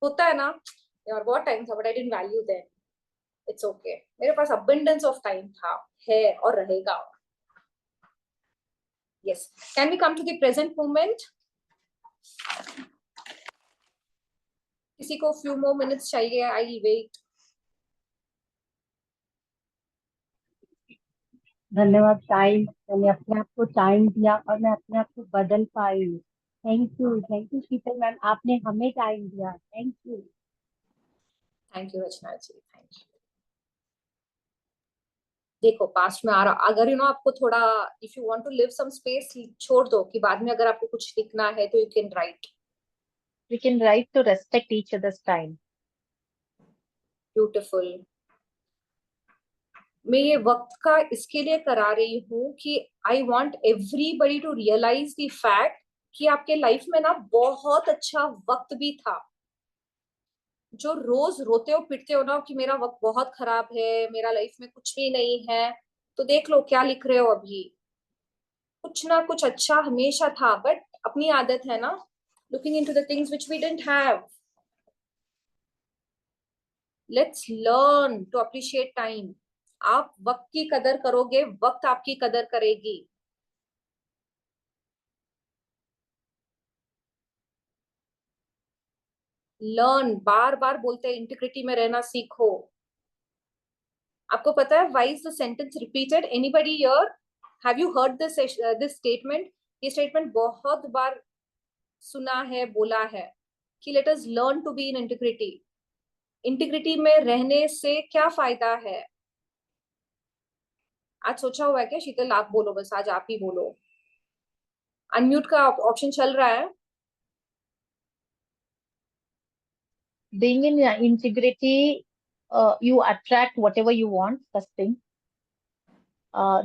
होता है ना यार, बहुत टाइम था but I didn't value then. It's okay. मेरे पास अबंडेंस ऑफ टाइम था, है और रहेगा. Yes. Can we come to the present moment? किसी को फ्यू मोर मिनट्स चाहिए? I will wait. धन्यवाद टाइम, मैंने अपने आप को टाइम दिया और मैं अपने आप को बदल पाई. थैंक यू शीतल मैम, आपने हमें टाइम दिया. Thank you. Thank you Rachna ji. Thank you. देखो पास्ट में आ रहा, अगर आपको थोड़ा, if you want to leave some space, छोड़ दो कि बाद में अगर आपको कुछ लिखना है तो you can write. We can write to respect each other's time. Beautiful. मैं ये वक्त का इसके लिए करा रही हूँ कि I want everybody to realise the fact कि आपके लाइफ में ना बहुत अच्छा वक्त भी था. जो रोज रोते हो पिटते हो ना कि मेरा वक्त बहुत खराब है, मेरा लाइफ में कुछ भी नहीं है, तो देख लो क्या लिख रहे हो अभी. कुछ ना कुछ अच्छा हमेशा था, बट अपनी आदत है ना looking into the things which we didn't have. Let's learn to appreciate time. आप वक्त की कदर करोगे, वक्त आपकी कदर करेगी. लर्न, बार बार बोलते हैं इंटीग्रिटी में रहना सीखो. आपको पता है why is the sentence repeated? Anybody here have you heard this statement? ये स्टेटमेंट बहुत बार सुना है, बोला है कि let us learn to be in integrity. Integrity में रहने से क्या फायदा है? आज सोचा हुआ है क्या? शीतल आप बोलो, बस आज आप ही बोलो. अनम्यूट का ऑप्शन चल रहा है. Being in integrity, you attract whatever you want, first thing.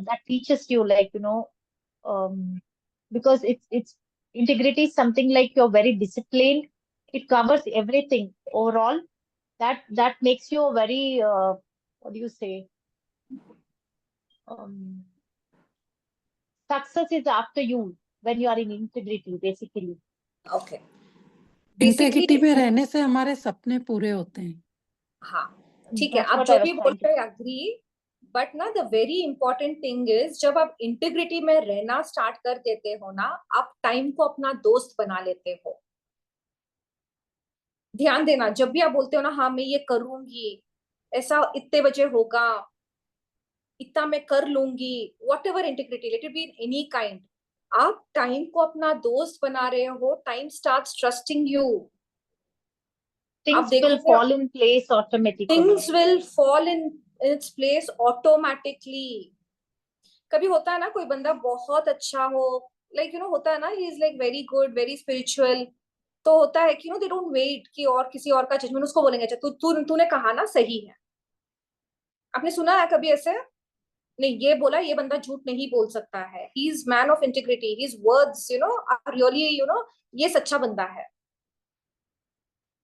That teaches you, like, because it's integrity is something like you're very disciplined. It covers everything overall. That makes you a very, what do you say? Success is after you when you are in integrity, basically. Okay. Integrity में रहने से हमारे सपने पूरे होते हैं. हाँ ठीक है, That's आप what जो I was भी trying बोलते to हैं अग्री, बट ना the very important thing is जब आप इंटीग्रिटी में रहना स्टार्ट कर देते हो ना, आप टाइम को अपना दोस्त बना लेते हो. ध्यान देना, जब भी आप बोलते हो ना हाँ मैं ये करूंगी, ऐसा इतने बजे होगा, इतना मैं कर लूंगी, what ever integrity, let it be in any kind, आप टाइम को अपना दोस्त बना रहे हो, time starts trusting you. Things will fall in place automatically. Things will fall in its place automatically. कभी होता है ना, कोई बंदा बहुत अच्छा हो, लाइक यू नो होता है ना, he is like very good, very spiritual, तो होता है कि दे डोंट वेट कि और किसी और का जजमेंट, उसको बोलेंगे अच्छा तूने कहा ना सही है। आपने सुना है कभी ऐसे? नहीं, ये बोला, ये बंदा झूठ नहीं बोल सकता है, he is man of integrity, his words are really ये सच्चा बंदा है।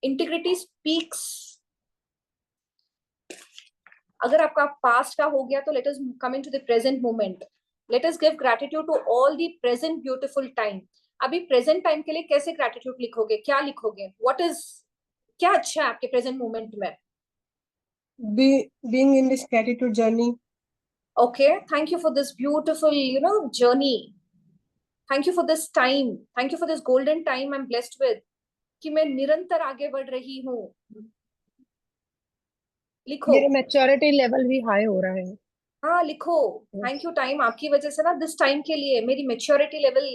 Integrity speaks. अगर आपका पास्ट का हो गया तो let us come into the present moment. Let us give gratitude to all the present beautiful time. अभी प्रेजेंट टाइम के लिए कैसे ग्रैटिट्यूड लिखोगे, क्या लिखोगे? व्हाट इज, क्या अच्छा है आपके प्रेजेंट मोमेंट में? Being in this gratitude journey. Okay, thank you for this beautiful journey. Thank you for this time, thank you for this golden time I'm blessed with, कि मैं निरंतर आगे बढ़ रही हूँ। लिखो। मेरा मैच्योरिटी लेवल भी हाई हो रहा है। हाँ लिखो, थैंक यू टाइम, आपकी वजह से ना दिस टाइम के लिए मेरी मैच्योरिटी लेवल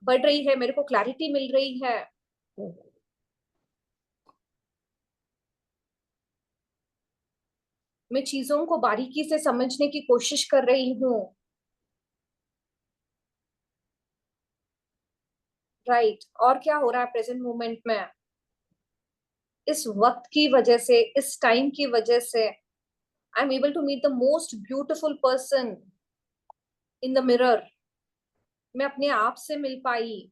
बढ़ रही है, मेरे को क्लैरिटी मिल रही है। मैं चीजों को बारीकी से समझने की कोशिश कर रही हूँ। राइट, और क्या हो रहा है प्रेजेंट मोमेंट में? इस वक्त की वजह से, इस टाइम की वजह से I am able to meet the most beautiful person in the mirror. मैं अपने आप से मिल पाई।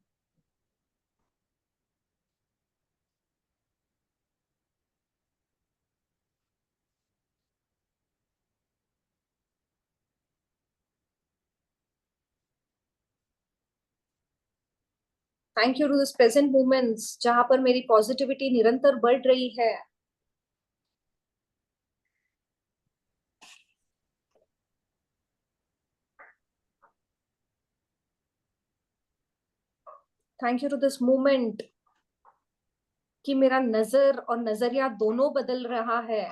Thank you to this present moments जहां पर मेरी पॉजिटिविटी निरंतर बढ़ रही है। Thank you to this moment कि मेरा नजर और नजरिया दोनों बदल रहा है।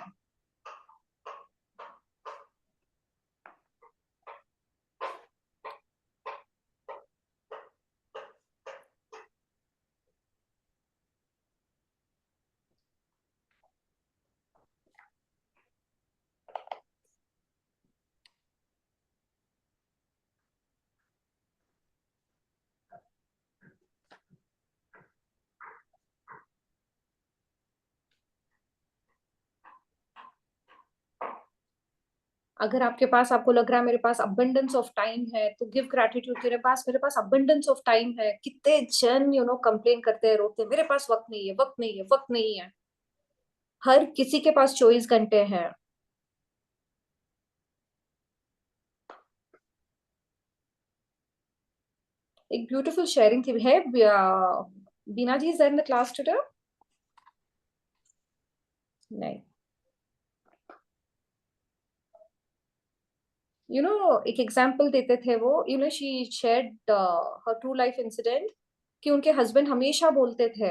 अगर आपके पास, आपको लग रहा है मेरे पास अबंडेंस ऑफ टाइम है, तो गिव ग्रैटिट्यूड। मेरे पास अबंडेंस ऑफ टाइम है। कितने जन कंप्लेन करते हैं, रोते हैं, मेरे पास वक्त नहीं है, वक्त नहीं है, वक्त नहीं है। हर किसी के पास 24 घंटे हैं। एक ब्यूटीफुल शेयरिंग थी है। Beena ji is there in the class today? नहीं। एक एग्जाम्पल देते थे वो, she shared her true life incident कि उनके हस्बैंड हमेशा बोलते थे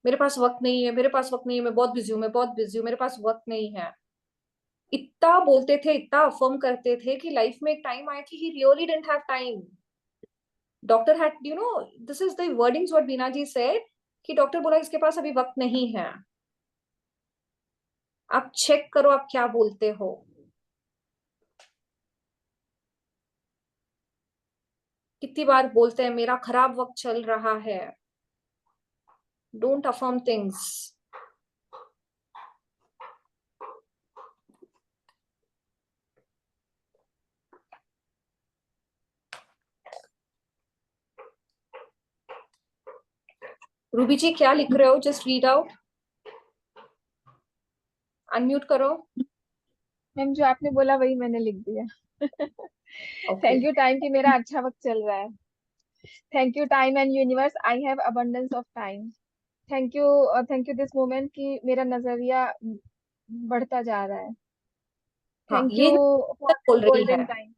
मेरे पास वक्त नहीं है, मेरे पास वक्त नहीं है, मैं बहुत बिजी हूँ, मैं बहुत बिजी हूँ, मेरे पास वक्त नहीं है। इतना बोलते थे, इतना अफर्म करते थे कि लाइफ में एक टाइम आया कि he really didn't have time. Doctor had this is the wordings what Beena ji said, कि डॉक्टर बोला इसके पास अभी वक्त नहीं है। आप चेक करो आप क्या बोलते हो। कितनी बार बोलते हैं मेरा खराब वक्त चल रहा है। Don't affirm things. रूबी जी क्या लिख रहे हो? जस्ट रीड आउट, अनम्यूट करो। मैम जो आपने बोला वही मैंने लिख दिया। थैंक यू टाइम कि मेरा अच्छा वक्त चल रहा है। Thank you time and universe, I have abundance of time. Thank you this moment कि मेरा नजरिया बढ़ता जा रहा है। हाँ, थैंक ये यू फॉर बोल दिस रही गोल्डन है, टाइम।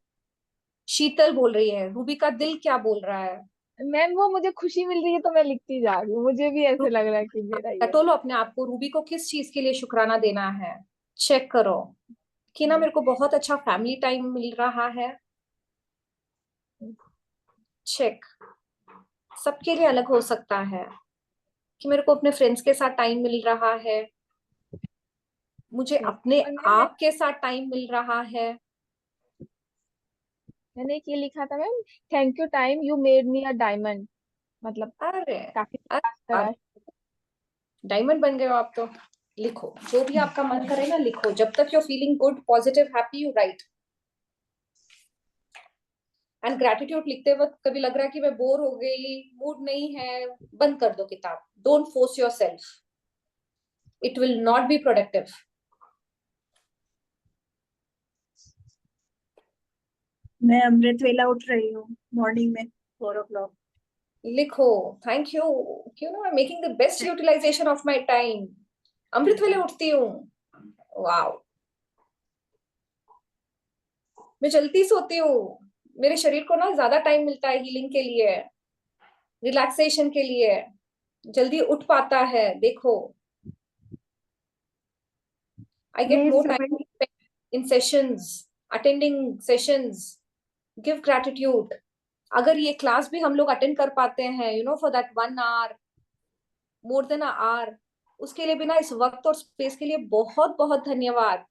शीतल बोल रही है। रूबी का दिल क्या बोल रहा है? मैम वो मुझे खुशी मिल रही है तो मैं लिखती जा रही हूँ, मुझे भी ऐसे लग रहा है कि मेरा ये टटोलो अपने आप को। रूबी को किस चीज के लिए शुक्राना देना है? चेक करो कि ना मेरे को बहुत अच्छा फैमिली टाइम मिल रहा है। चेक। सबके लिए अलग हो सकता है कि मेरे को अपने फ्रेंड्स के साथ टाइम मिल रहा है, मुझे अपने आप के साथ टाइम मिल रहा है। मैंने एक ये लिखा था ma'am, thank you time, you made me a diamond. मतलब अरे काफी तरह। डायमंड बन गए हो आप तो। लिखो जो भी आपका मन करे ना, लिखो। जब तक you feeling good, positive, happy, you right. And gratitude लिखते वक्त कभी लग रहा है कि मैं बोर हो गई, मूड नहीं है, बंद कर दो किताब। Don't force yourself, it will not be productive. मैं अमृत वेला उठ रही हूँ मॉर्निंग में 4 o'clock। लिखो thank you, you know I am making the best utilisation of my time. अमृत वेले उठती हूँ, वाओ। मैं जल्दी सोती हूँ, मेरे शरीर को ना ज्यादा टाइम मिलता है हीलिंग के लिए, रिलैक्सेशन के लिए, जल्दी उठ पाता है। देखो I get more time in sessions, attending sessions, give gratitude. अगर ये क्लास भी हम लोग अटेंड कर पाते हैं, you know, for that 1 hour, more than a hour, उसके लिए भी ना, इस वक्त और स्पेस के लिए बहुत बहुत धन्यवाद।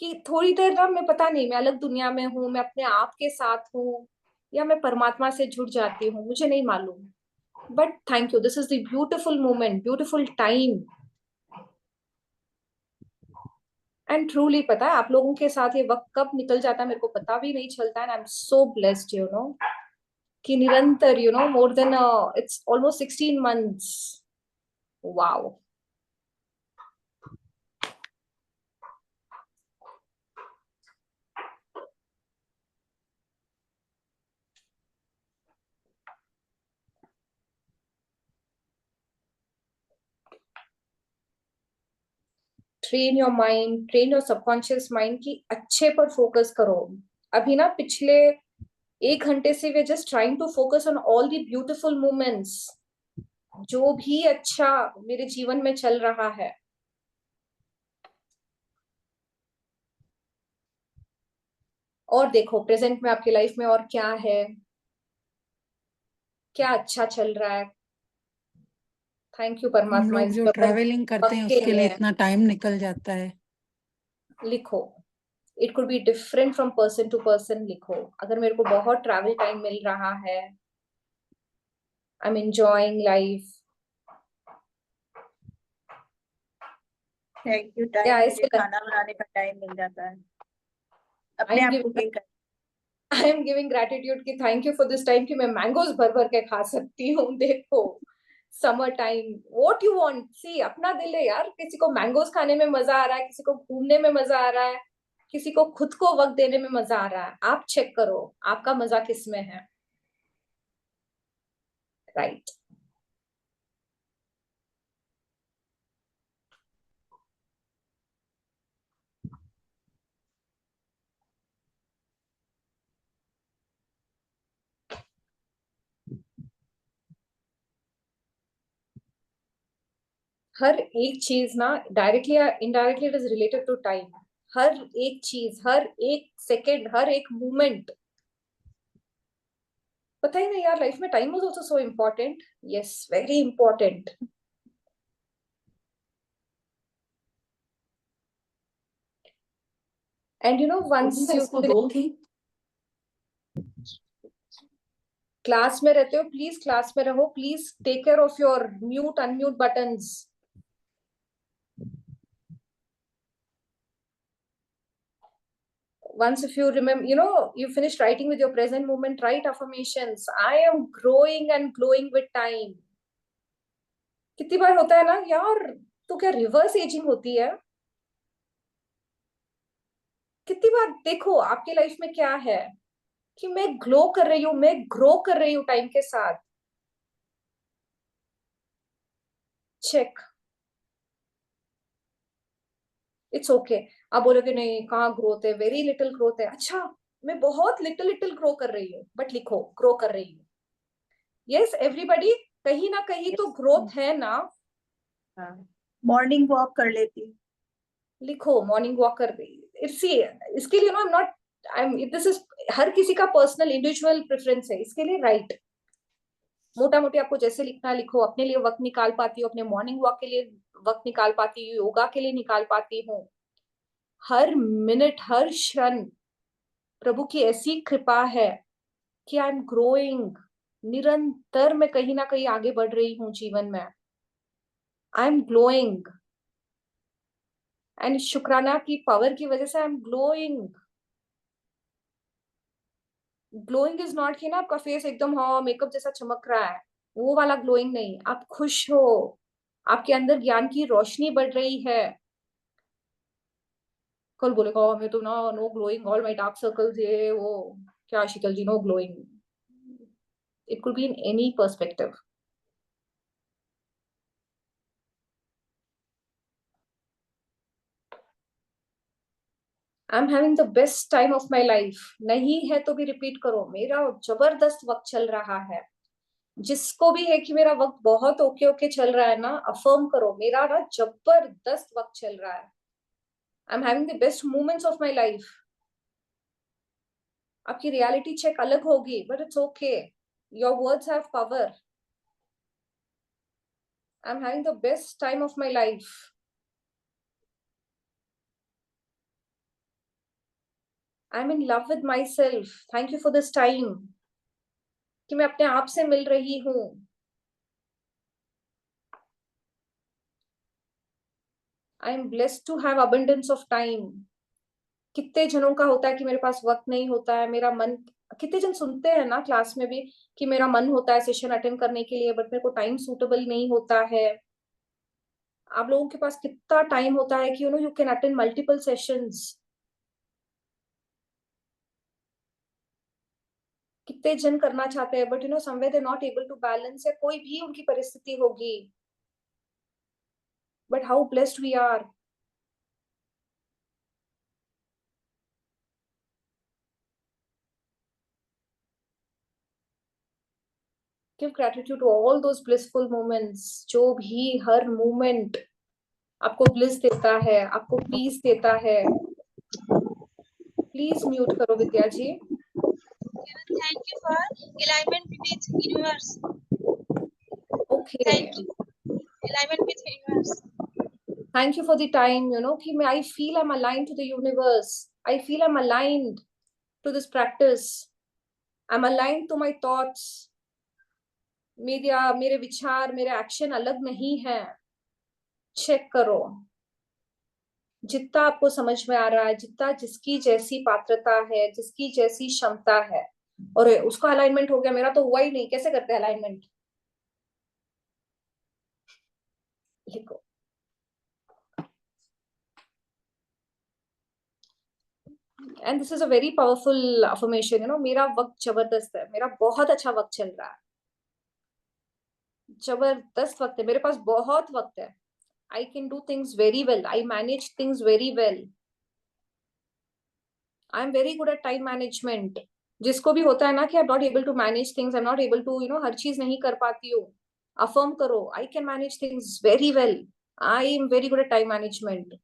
कि थोड़ी देर ना, मैं पता नहीं, मैं अलग दुनिया में हूँ, मैं अपने आप के साथ हूँ, या मैं परमात्मा से जुड़ जाती हूँ, मुझे नहीं मालूम। But thank you, this is the beautiful moment, beautiful time. And truly पता है, आप लोगों के साथ ये वक्त कब निकल जाता है मेरे को पता भी नहीं चलता है। I am so blessed, you know, कि निरंतर, you know, more than it's almost 16 months। Wow. Train your mind, train your subconscious mind की अच्छे पर फोकस करो। अभी ना पिछले 1 घंटे से we just trying to focus on all the beautiful moments, जो भी अच्छा मेरे जीवन में चल रहा है। और देखो प्रेजेंट में आपकी लाइफ में और क्या है, क्या अच्छा चल रहा है। थैंक यू हम परमात्मा लोग इस जो वक्त ट्रैवलिंग करते हैं के उसके लिए लिए। इतना टाइम निकल जाता है। लिखो it could be different from person to person. लिखो अगर मेरे को बहुत ट्रैवल टाइम मिल रहा है, I am enjoying life. Thank you time, मुझे खाना बनाने का टाइम मिल जाता है, अपने आप कुकिंग कर। आई एम गिविंग ग्रेटिट्यूड की thank you for this time कि मैं मैंगोज भर भर के खा सकती हूँ। देखो summer time, what you want, see अपना दिल है यार। किसी को मैंगोज खाने में मजा आ रहा है, किसी को घूमने में मजा आ रहा है, किसी को खुद को वक्त देने में मजा आ रहा है। आप चेक करो आपका मजा किस में है, राइट। हर एक चीज ना, डायरेक्टली या indirectly, it is related to time. हर एक चीज, हर एक सेकेंड, हर एक मोमेंट, पता ही नहीं यार, लाइफ में time is also so important. Yes, very important. And you know once you class में रहते हो, प्लीज क्लास में रहो, please take care of your mute unmute buttons. Once if you remember, you know, you finished writing with your present moment, write affirmations. I am growing and glowing with time. कितनी बार होता है ना यार, तो क्या reverse ageing होती है? कितनी बार देखो आपकी लाइफ में क्या है कि मैं ग्लो कर रही हूँ, मैं ग्रो कर रही हूँ टाइम के साथ। Check, it's okay. आप बोलोगे नहीं कहाँ ग्रोथ है, वेरी लिटिल ग्रोथ है। अच्छा, मैं बहुत लिटिल लिटिल ग्रो कर रही हूँ, बट लिखो ग्रो कर रही हूँ। यस एवरीबडी, कहीं ना कहीं तो ग्रोथ है ना। मॉर्निंग वॉक कर लेती हूँ। लिखो मॉर्निंग वॉक कर रही। इसके लिए no, I am this is हर किसी का पर्सनल इंडिविजुअल प्रेफरेंस है इसके लिए, राइट। मोटा मोटी आपको जैसे लिखना है लिखो। अपने लिए वक्त निकाल पाती हूँ, अपने मॉर्निंग वॉक के लिए वक्त निकाल पाती हूँ, योगा के लिए निकाल पाती हूँ। हर मिनट हर क्षण प्रभु की ऐसी कृपा है कि आई एम ग्रोइंग। निरंतर मैं कहीं ना कहीं आगे बढ़ रही हूँ जीवन में। आई एम ग्लोइंग एंड शुक्राना की पावर की वजह से I M glowing. Glowing is not कि ना आपका फेस एकदम हाँ मेकअप जैसा चमक रहा है, वो वाला ग्लोइंग नहीं। आप खुश हो, आपके अंदर ज्ञान की रोशनी बढ़ रही है। कल बोलेगा हमें तो ना no glowing, all my dark circles, ये वो। क्या शीतल जी, no glowing? It could be in any perspective. I am having the best time of my life. नहीं है तो भी रिपीट करो, मेरा जबरदस्त वक्त चल रहा है। जिसको भी है कि मेरा वक्त बहुत ओके ओके चल रहा है ना, अफर्म करो मेरा ना जबरदस्त वक्त चल रहा है। I am having the best moments of my life. आपकी रियलिटी चेक अलग होगी, but it's okay, your words have power. I am having the best time of my life. I am in love with myself. Thank you for this time कि मैं अपने आप से मिल रही हूँ। I am blessed to have abundance of time. कितने जनों का होता है कि मेरे पास वक्त नहीं होता है, मेरा मन। कितने जन सुनते हैं ना क्लास में भी कि मेरा मन होता है सेशन अटेंड करने के लिए, बट मेरे को टाइम सूटेबल नहीं होता है। आप लोगों के पास कितना टाइम होता है कि you can attend multiple sessions. कितने जन करना चाहते हैं, but somewhere they not able to balance, या कोई भी उनकी परिस्थिति होगी। But how blessed we are. Give gratitude to all those blissful moments. जो भी हर मोमेंट आपको ब्लिस देता है, आपको पीस देता है। प्लीज म्यूट करो विद्या जी। Thank you for alignment with universe. Okay. Thank you. Alignment with universe. Thank you for the time, कि I feel I'm aligned to the universe. I feel I'm aligned to this practice. I'm aligned to my thoughts. मेरे विचार, मेरे action अलग नहीं है। Check करो, जितना आपको समझ में आ रहा है, जितना जिसकी जैसी पात्रता है, जिसकी जैसी क्षमता है, और उसका अलाइनमेंट हो गया। मेरा तो हुआ ही नहीं। कैसे करते हैं अलाइनमेंट? लिखो। And this is a very powerful affirmation. मेरा वक्त जबरदस्त है, मेरा बहुत अच्छा वक्त चल रहा है। जबरदस्त वक्त है, मेरे पास बहुत वक्त है। I can do things very well, I manage things very well. I am very good at time management. जिसको भी होता है ना कि I am not able to manage things, I am not able to हर चीज नहीं कर पाती हूँ, अफर्म करो I can manage things very well. I am very good at time management.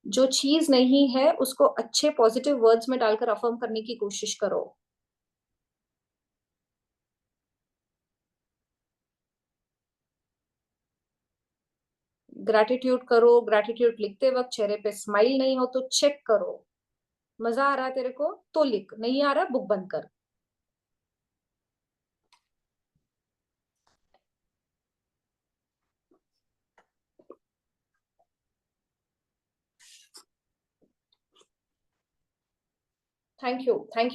जो चीज नहीं है उसको अच्छे पॉजिटिव वर्ड्स में डालकर अफर्म करने की कोशिश करो। ग्रैटिट्यूड करो। ग्रैटिट्यूड लिखते वक्त चेहरे पे स्माइल नहीं हो तो चेक करो। मजा आ रहा है तेरे को तो लिख, नहीं आ रहा बुक बंद कर। Thank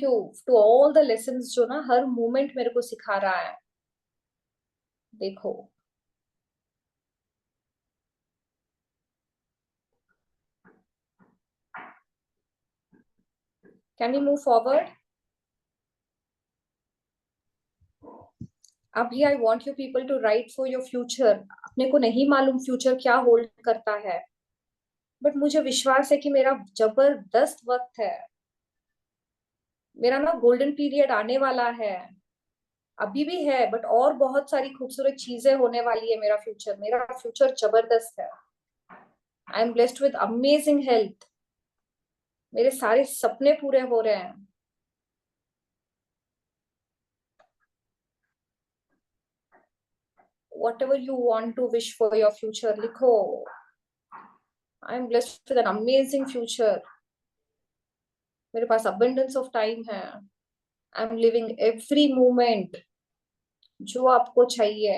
you to all the lessons जो ना हर मोमेंट मेरे को सिखा रहा है। देखो, कैन वी मूव फॉरवर्ड? अभी I want you people to write for your future. अपने को नहीं मालूम फ्यूचर क्या होल्ड करता है, बट मुझे विश्वास है कि मेरा जबरदस्त वक्त है। मेरा ना गोल्डन पीरियड आने वाला है, अभी भी है, बट और बहुत सारी खूबसूरत चीजें होने वाली है। मेरा फ्यूचर जबरदस्त है। I am blessed with amazing health. मेरे सारे सपने पूरे हो रहे हैं। whatever you want to wish for your future, लिखो. I am blessed with an amazing future. मेरे पास abundance of time है. I am living every moment. जो आपको चाहिए.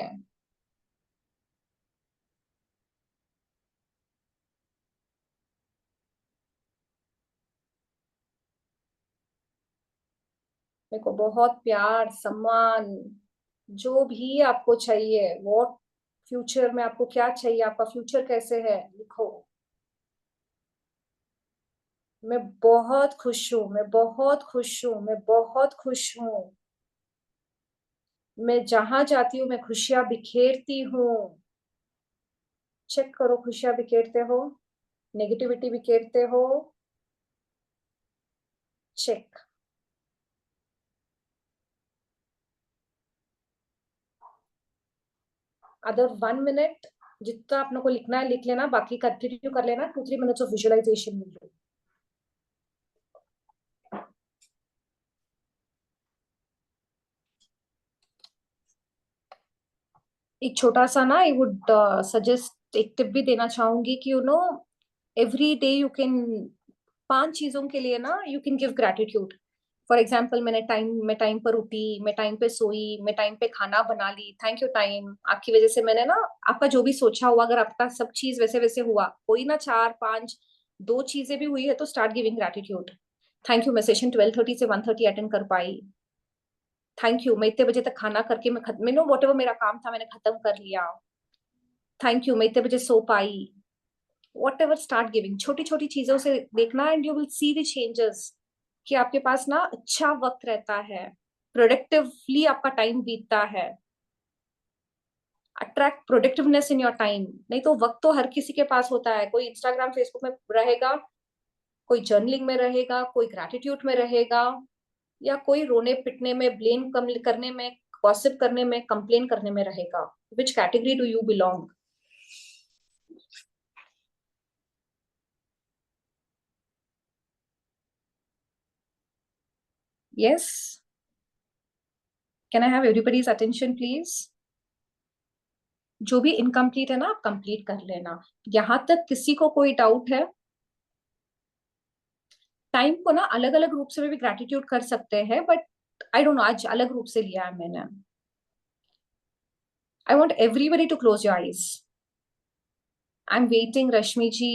मेरे को बहुत प्यार, सम्मान, जो भी आपको चाहिए, वो फ्यूचर में आपको क्या चाहिए, आपका फ्यूचर कैसे है, लिखो. मैं बहुत खुश हूँ, मैं बहुत खुश हूँ, मैं बहुत खुश हूँ. मैं जहां जाती हूँ मैं खुशियां बिखेरती हूँ. चेक करो, खुशियां बिखेरते हो, नेगेटिविटी बिखेरते हो. चेक. अदर 1 minute जितना आप लोग को लिखना है लिख लेना, बाकी कंटिन्यू कर लेना. 2-3 minutes ऑफ विजुअलाइजेशन मिल लो. एक छोटा सा ना, आई वुड सजेस्ट, एक टिप भी देना चाहूंगी कि एवरी डे यू कैन 5 चीजों के लिए ना you can give gratitude. For example, मैं टाइम पर उठी, मैं टाइम पे सोई, मैं टाइम पे खाना बना ली. थैंक यू टाइम, आपकी वजह से मैंने ना, आपका जो भी सोचा हुआ, अगर आपका सब चीज वैसे वैसे हुआ, कोई ना 4-5 2 चीजें भी हुई है तो start giving gratitude. Thank you, मैं सेशन 12:30 से 1:30 अटेंड कर पाई. थैंक यू, मैं इतने बजे तक खाना करके मैं व्हाटएवर मेरा काम था मैंने खत्म कर लिया. थैंक यू, मैं इतने बजे सो पाई. Whatever, start giving. छोटी छोटी चीजों से देखना and you will see the changes कि आपके पास ना अच्छा वक्त रहता है, प्रोडक्टिवली आपका टाइम बीतता है. Attract productiveness in your time. नहीं तो वक्त तो हर किसी के पास होता है. कोई इंस्टाग्राम फेसबुक में रहेगा, कोई जर्नलिंग में रहेगा, कोई ग्रैटिट्यूड में रहेगा, या कोई रोने पिटने में, ब्लेम करने में, गॉसिप करने में, कंप्लेन करने में रहेगा. Which category do you belong? Yes. Can I have everybody's attention, please? जो भी इनकम्प्लीट है ना, आप कंप्लीट कर लेना. यहां तक किसी को कोई डाउट है? टाइम को ना अलग अलग रूप से भी ग्रैटिट्यूड कर सकते हैं, बट आई डोंट नो, आज अलग रूप से लिया है मैंने. I want everybody to close your eyes. I am waiting, Rashmi ji.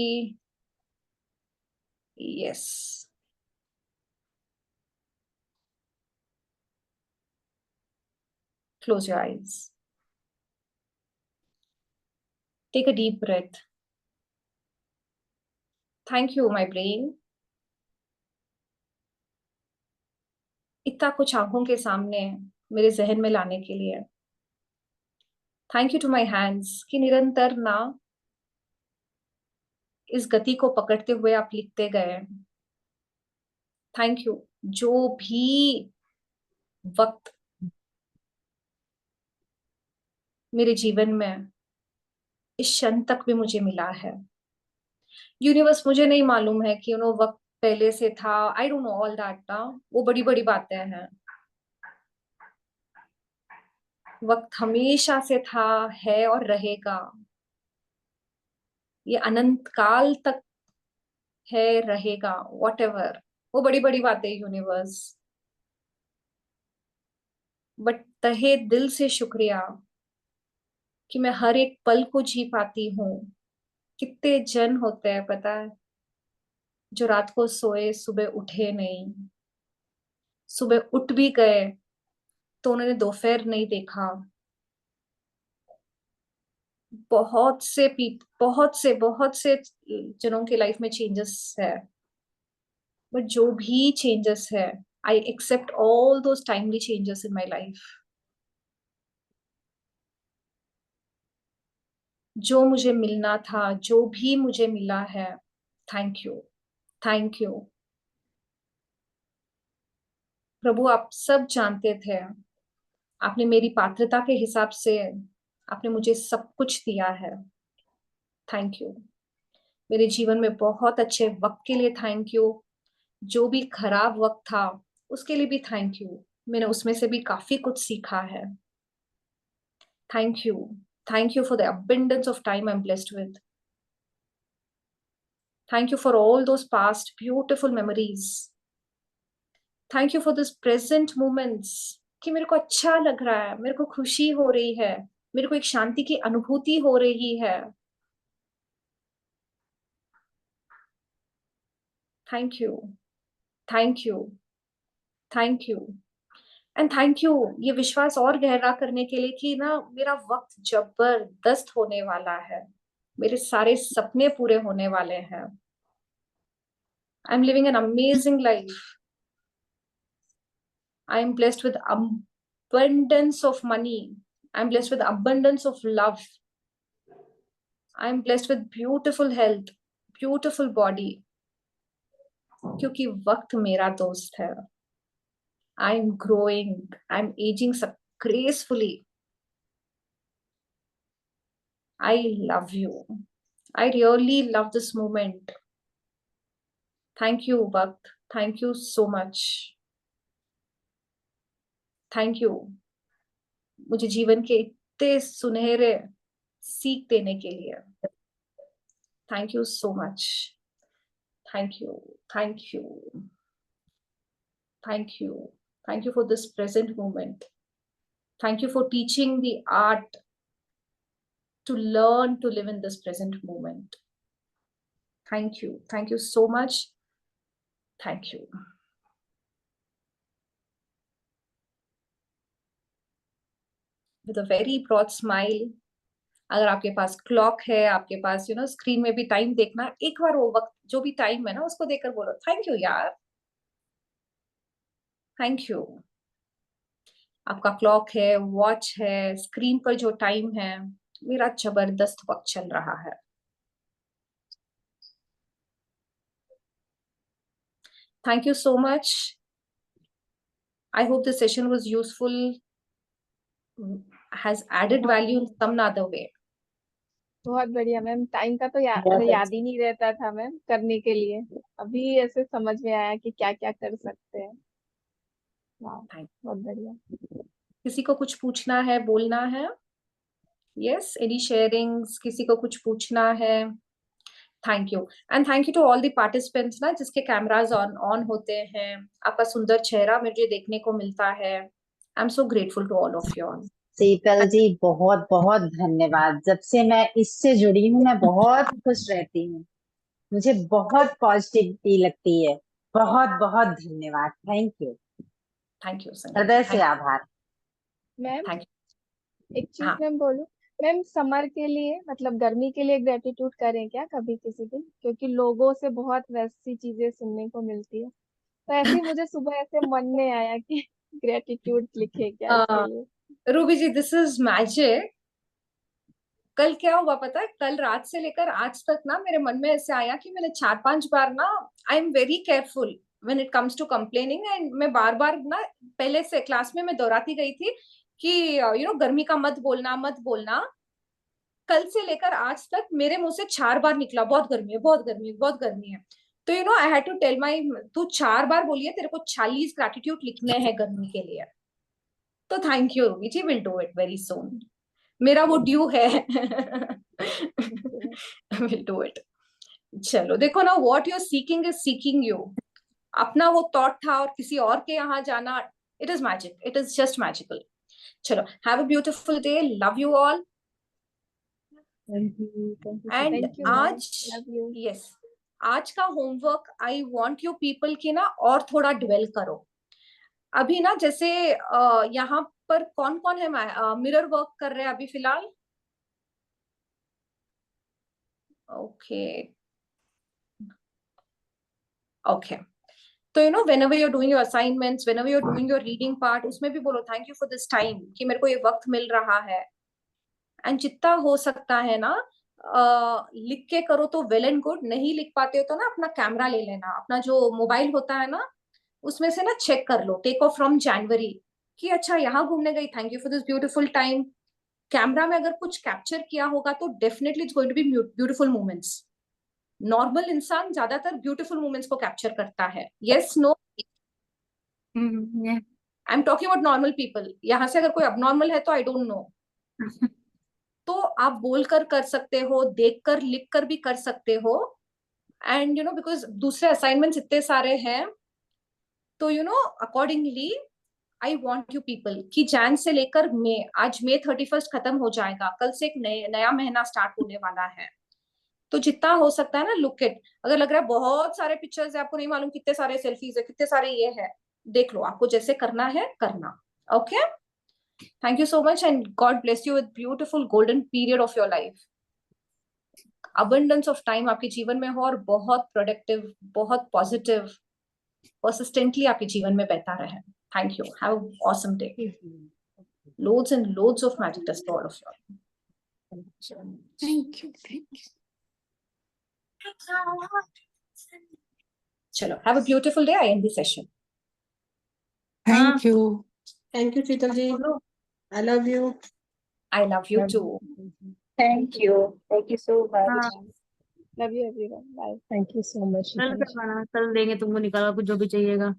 Yes. Close your eyes. Take a deep breath. Thank you, my brain. इतना कुछ आंखों के सामने मेरे जहन में लाने के लिए. Thank you to my hands कि निरंतर ना इस गति को पकड़ते हुए आप लिखते गए. Thank you. जो भी वक्त मेरे जीवन में इस क्षण तक भी मुझे मिला है, यूनिवर्स, मुझे नहीं मालूम है कि वक्त पहले से था. I don't know all that ना, वो बड़ी बड़ी बातें हैं. वक्त हमेशा से था, है और रहेगा. ये अनंत काल तक है, रहेगा, व्हाटएवर. वो बड़ी बड़ी बातें यूनिवर्स. बट तहे दिल से शुक्रिया कि मैं हर एक पल को जी पाती हूँ. कितने जन होते हैं पता है, जो रात को सोए, सुबह उठे नहीं, सुबह उठ भी गए तो उन्होंने दोपहर नहीं देखा. बहुत से जनों के लाइफ में चेंजेस है, बट जो भी चेंजेस है, I accept all those timely changes in my life. जो मुझे मिलना था, जो भी मुझे मिला है, थैंक यू, थैंक यू. प्रभु, आप सब जानते थे. आपने मेरी पात्रता के हिसाब से आपने मुझे सब कुछ दिया है. Thank you. मेरे जीवन में बहुत अच्छे वक्त के लिए थैंक यू. जो भी खराब वक्त था उसके लिए भी थैंक यू. मैंने उसमें से भी काफी कुछ सीखा है. Thank you, Thank you for the abundance of time I'm blessed with. Thank you for all those past beautiful memories. Thank you for this present moments कि मेरे को अच्छा लग रहा है, मेरे को खुशी हो रही है, मेरे को एक शांति की अनुभूति हो रही है. Thank you, thank you, thank you. And thank you ये विश्वास और गहरा करने के लिए कि ना मेरा वक्त जबरदस्त होने वाला है, मेरे सारे सपने पूरे होने वाले हैं. I am living an amazing life. I am blessed with abundance of money. I am blessed with abundance of love. I am blessed with beautiful health, beautiful body. क्योंकि वक्त मेरा दोस्त है. I'm growing. I'm aging gracefully. I love you. I really love this moment. Thank you, Vakt. Thank you so much. Thank you. मुझे जीवन के इतने सुनहरे सीख देने के लिए. Thank you so much. Thank you. Thank you. Thank you. Thank you for this present moment. Thank you for teaching the art to learn to live in this present moment. Thank you. Thank you so much. Thank you. With a very broad smile. अगर आपके पास clock है, आपके पास screen में भी time देखना, एक बार वो वक्त जो भी टाइम है ना उसको देखकर बोलो थैंक यू यार, थैंक यू. आपका क्लॉक है, वॉच है, स्क्रीन पर जो टाइम है, मेरा जबरदस्त वक्त चल रहा है. Thank you so much. I hope the session was useful, has added value in some other way. बहुत बढ़िया मैम. टाइम का तो याद ही नहीं रहता था मैम करने के लिए. अभी ऐसे समझ में आया कि क्या क्या कर सकते हैं. बहुत बढ़िया. किसी को कुछ पूछना है, बोलना है? Yes, any sharings? किसी को कुछ पूछना है? Thank you. And thank you to all the participants ना जिसके कैमरास ऑन होते हैं. आपका सुंदर चेहरा मुझे देखने को मिलता है. I'm so grateful to all of you all. शीतल जी बहुत बहुत धन्यवाद. जब से मैं इससे जुड़ी हूँ मैं बहुत खुश रहती हूँ. मुझे बहुत पॉजिटिविटी लगती है. बहुत बहुत धन्यवाद. Thank you. Thank you. हृदय से आभार. मैम एक चीज मैम बोलूं. मैम समर के लिए मतलब गर्मी के लिए ग्रेटिट्यूड करें क्या कभी किसी दिन, क्योंकि लोगों से बहुत वैसी चीजें सुनने को मिलती है. तो ऐसे ही मुझे सुबह ऐसे मन में आया कि ग्रेटिट्यूड लिखे क्या इसके लिए. Ruby ji this is magic. कल क्या हुआ पता है, कल रात से लेकर आज तक ना मेरे मन में ऐसे आया कि मैंने 4-5 बार ना I am very careful when it comes to complaining. And मैं बार बार ना पहले से क्लास में मैं दोहराती गई थी कि गर्मी का मत बोलना. कल से लेकर आज तक मेरे मुंह से 4 बार निकला बहुत गर्मी है, बहुत गर्मी है, बहुत गर्मी है. तो I had to tell my तू 4 बार बोलिए, तेरे को 40 ग्रेटिट्यूड लिखने हैं गर्मी के लिए. तो thank you Ruby ji, will do it very soon. मेरा वो ड्यू है. Will do it. चलो देखो ना, what you are seeking is seeking you. अपना वो थॉट था और किसी और के यहाँ जाना, it is magic. It is just magical. चलो, have a beautiful day. Love you all. And आज यस आज का homework I want you people की ना और थोड़ा ड्वेल करो. अभी ना जैसे यहाँ पर कौन कौन है मिरर वर्क कर रहे हैं अभी फिलहाल? Okay okay. तो whenever you're doing your assignments, whenever you're doing your reading part, उसमें भी बोलो thank you for this time कि मेरे को ये वक्त मिल रहा है. एंड जितना हो सकता है ना लिख के करो तो वेल एंड गुड. नहीं लिख पाते हो तो ना अपना कैमरा ले लेना, अपना जो मोबाइल होता है ना उसमें से ना चेक कर लो, टेक ऑफ फ्रॉम जनवरी कि अच्छा यहाँ घूमने गई, thank you for this beautiful time. Camera में अगर कुछ कैप्चर किया होगा तो definitely it's going to be beautiful moments. Normal इंसान ज्यादातर ब्यूटीफुल मोमेंट्स को कैप्चर करता है. Yes no I am talking about normal people. यहाँ से अगर कोई अबनॉर्मल है तो आई डोंट नो. तो आप बोलकर कर सकते हो, देखकर लिखकर भी कर सकते हो। एंड यू नो बिकॉज दूसरे असाइनमेंट्स इतने सारे हैं, तो you know accordingly I want you people कि जैन से लेकर मई, आज मई 31 खत्म हो जाएगा, कल से एक नया महीना स्टार्ट होने वाला है। तो जितना हो सकता है ना, लुक इट। अगर लग रहा है बहुत सारे पिक्चर्स है, आपको नहीं मालूम कितने सारे सेल्फीज है, कितने सारे ये है, देख लो, आपको जैसे करना है करना। Okay, thank you so much and God bless you with beautiful golden period of your life. Abundance of time आपके जीवन में हो और बहुत प्रोडक्टिव, बहुत पॉजिटिव, परसिस्टेंटली आपके जीवन में बहता रहे। Thank you, have a awesome day. Loads and loads of magic dust to all of you. Thank you. Thank you. Chalo, have a beautiful day. I end the session. Thank you. Thank you, Sheetal ji. I love you. I love you too. Thank you. Thank you so much. Love you everyone. Bye. Thank you so much. कल करवाना, कल देंगे तुमको निकाल कुछ जो भी चाहिएगा।